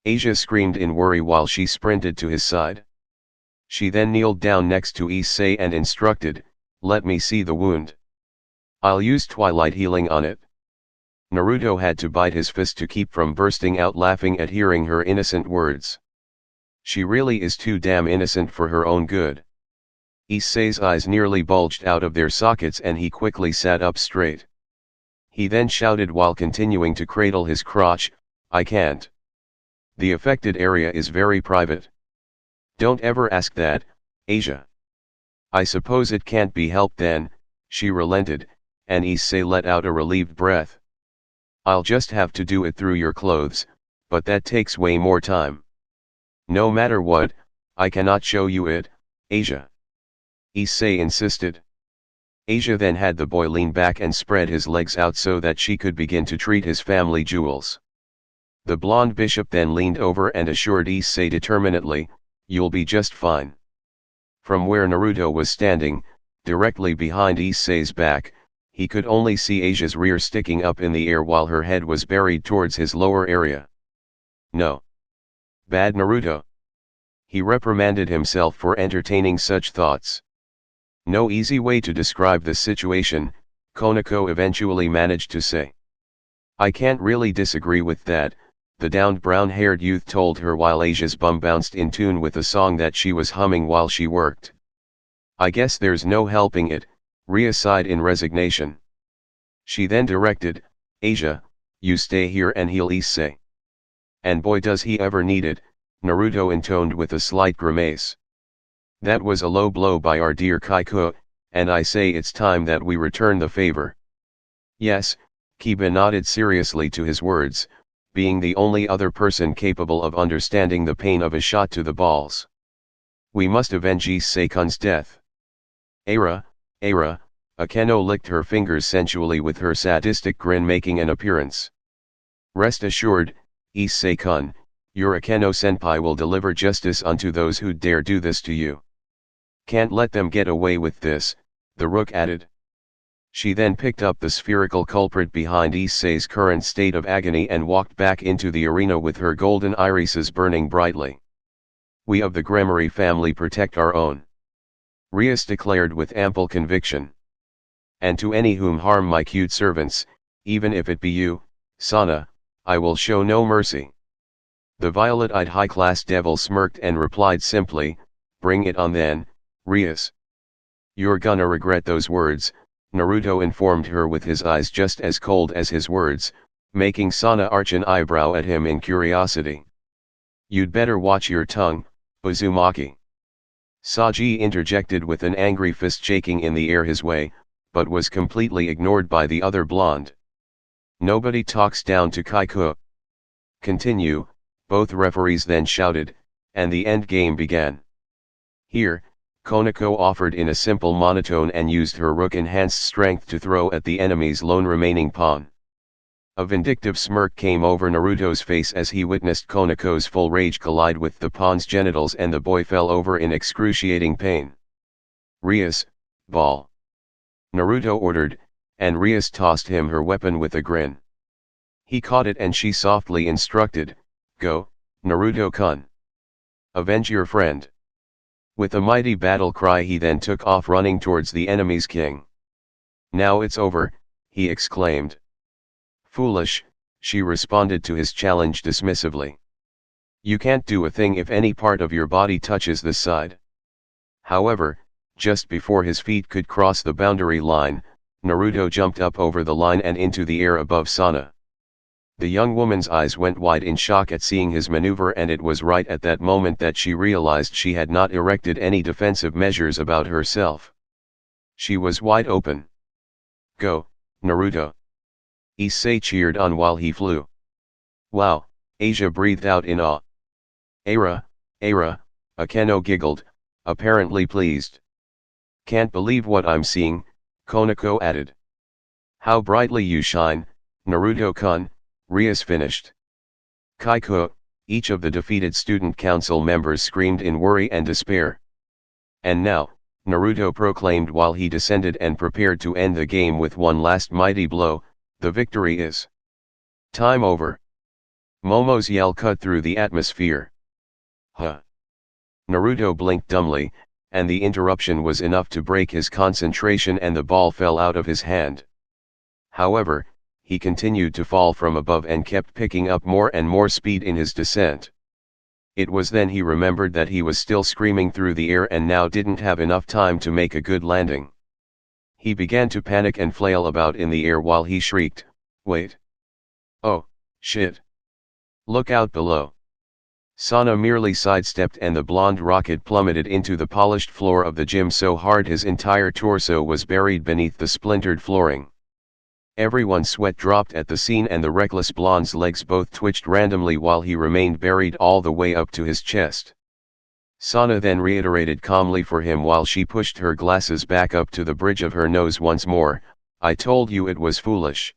Asia screamed in worry while she sprinted to his side. She then kneeled down next to Issei and instructed, "Let me see the wound. I'll use Twilight Healing on it." Naruto had to bite his fist to keep from bursting out laughing at hearing her innocent words. She really is too damn innocent for her own good. Issei's eyes nearly bulged out of their sockets and he quickly sat up straight. He then shouted while continuing to cradle his crotch, "I can't. The affected area is very private. Don't ever ask that, Asia." "I suppose it can't be helped then," she relented, and Issei let out a relieved breath. "I'll just have to do it through your clothes, but that takes way more time." "No matter what, I cannot show you it, Asia," Issei insisted. Asia then had the boy lean back and spread his legs out so that she could begin to treat his family jewels. The blonde bishop then leaned over and assured Issei determinedly, "You'll be just fine." From where Naruto was standing, directly behind Issei's back, he could only see Asia's rear sticking up in the air while her head was buried towards his lower area. "No. Bad Naruto." He reprimanded himself for entertaining such thoughts. "No easy way to describe the situation," Konako eventually managed to say. "I can't really disagree with that," the downed brown-haired youth told her while Asia's bum bounced in tune with a song that she was humming while she worked. "I guess there's no helping it," Ria sighed in resignation. She then directed, "Asia, you stay here and heal Issei." "And boy does he ever need it," Naruto intoned with a slight grimace. "That was a low blow by our dear Kaiko, and I say it's time that we return the favor." "Yes," Kiba nodded seriously to his words, being the only other person capable of understanding the pain of a shot to the balls. We must avenge Ise-kun's death. Ara, Ara, Akeno licked her fingers sensually with her sadistic grin making an appearance. Rest assured, Ise-kun, your Akeno-senpai will deliver justice unto those who dare do this to you. Can't let them get away with this, the rook added. She then picked up the spherical culprit behind Issei's current state of agony and walked back into the arena with her golden irises burning brightly. We of the Gremory family protect our own. Rias declared with ample conviction. And to any whom harm my cute servants, even if it be you, Sana, I will show no mercy. The violet-eyed high-class devil smirked and replied simply, bring it on then, Rias. You're gonna regret those words, Naruto informed her with his eyes just as cold as his words, making Sana arch an eyebrow at him in curiosity. You'd better watch your tongue, Uzumaki. Saji interjected with an angry fist shaking in the air his way, but was completely ignored by the other blonde. Nobody talks down to Kaiko. Continue, both referees then shouted, and the end game began. Here, Konako offered in a simple monotone and used her rook-enhanced strength to throw at the enemy's lone remaining pawn. A vindictive smirk came over Naruto's face as he witnessed Konako's full rage collide with the pawn's genitals and the boy fell over in excruciating pain. Rias, ball. Naruto ordered, and Rias tossed him her weapon with a grin. He caught it and she softly instructed, go, Naruto-kun. Avenge your friend. With a mighty battle cry he then took off running towards the enemy's king. Now it's over, he exclaimed. Foolish, she responded to his challenge dismissively. You can't do a thing if any part of your body touches this side. However, just before his feet could cross the boundary line, Naruto jumped up over the line and into the air above Sana. The young woman's eyes went wide in shock at seeing his maneuver, and it was right at that moment that she realized she had not erected any defensive measures about herself. She was wide open. Go, Naruto. Issei cheered on while he flew. Wow, Asia breathed out in awe. Ara, Akeno giggled, apparently pleased. Can't believe what I'm seeing, Konako added. How brightly you shine, Naruto-kun, Rias finished. Kaiko, each of the defeated student council members screamed in worry and despair. And now, Naruto proclaimed while he descended and prepared to end the game with one last mighty blow, the victory is time over. Momo's yell cut through the atmosphere. Huh. Naruto blinked dumbly, and the interruption was enough to break his concentration and the ball fell out of his hand. However, he continued to fall from above and kept picking up more and more speed in his descent. It was then he remembered that he was still screaming through the air and now didn't have enough time to make a good landing. He began to panic and flail about in the air while he shrieked, wait. Oh, shit. Look out below. Sana merely sidestepped and the blonde rocket plummeted into the polished floor of the gym so hard his entire torso was buried beneath the splintered flooring. Everyone's sweat dropped at the scene and the reckless blonde's legs both twitched randomly while he remained buried all the way up to his chest. Sana then reiterated calmly for him while she pushed her glasses back up to the bridge of her nose once more, I told you it was foolish.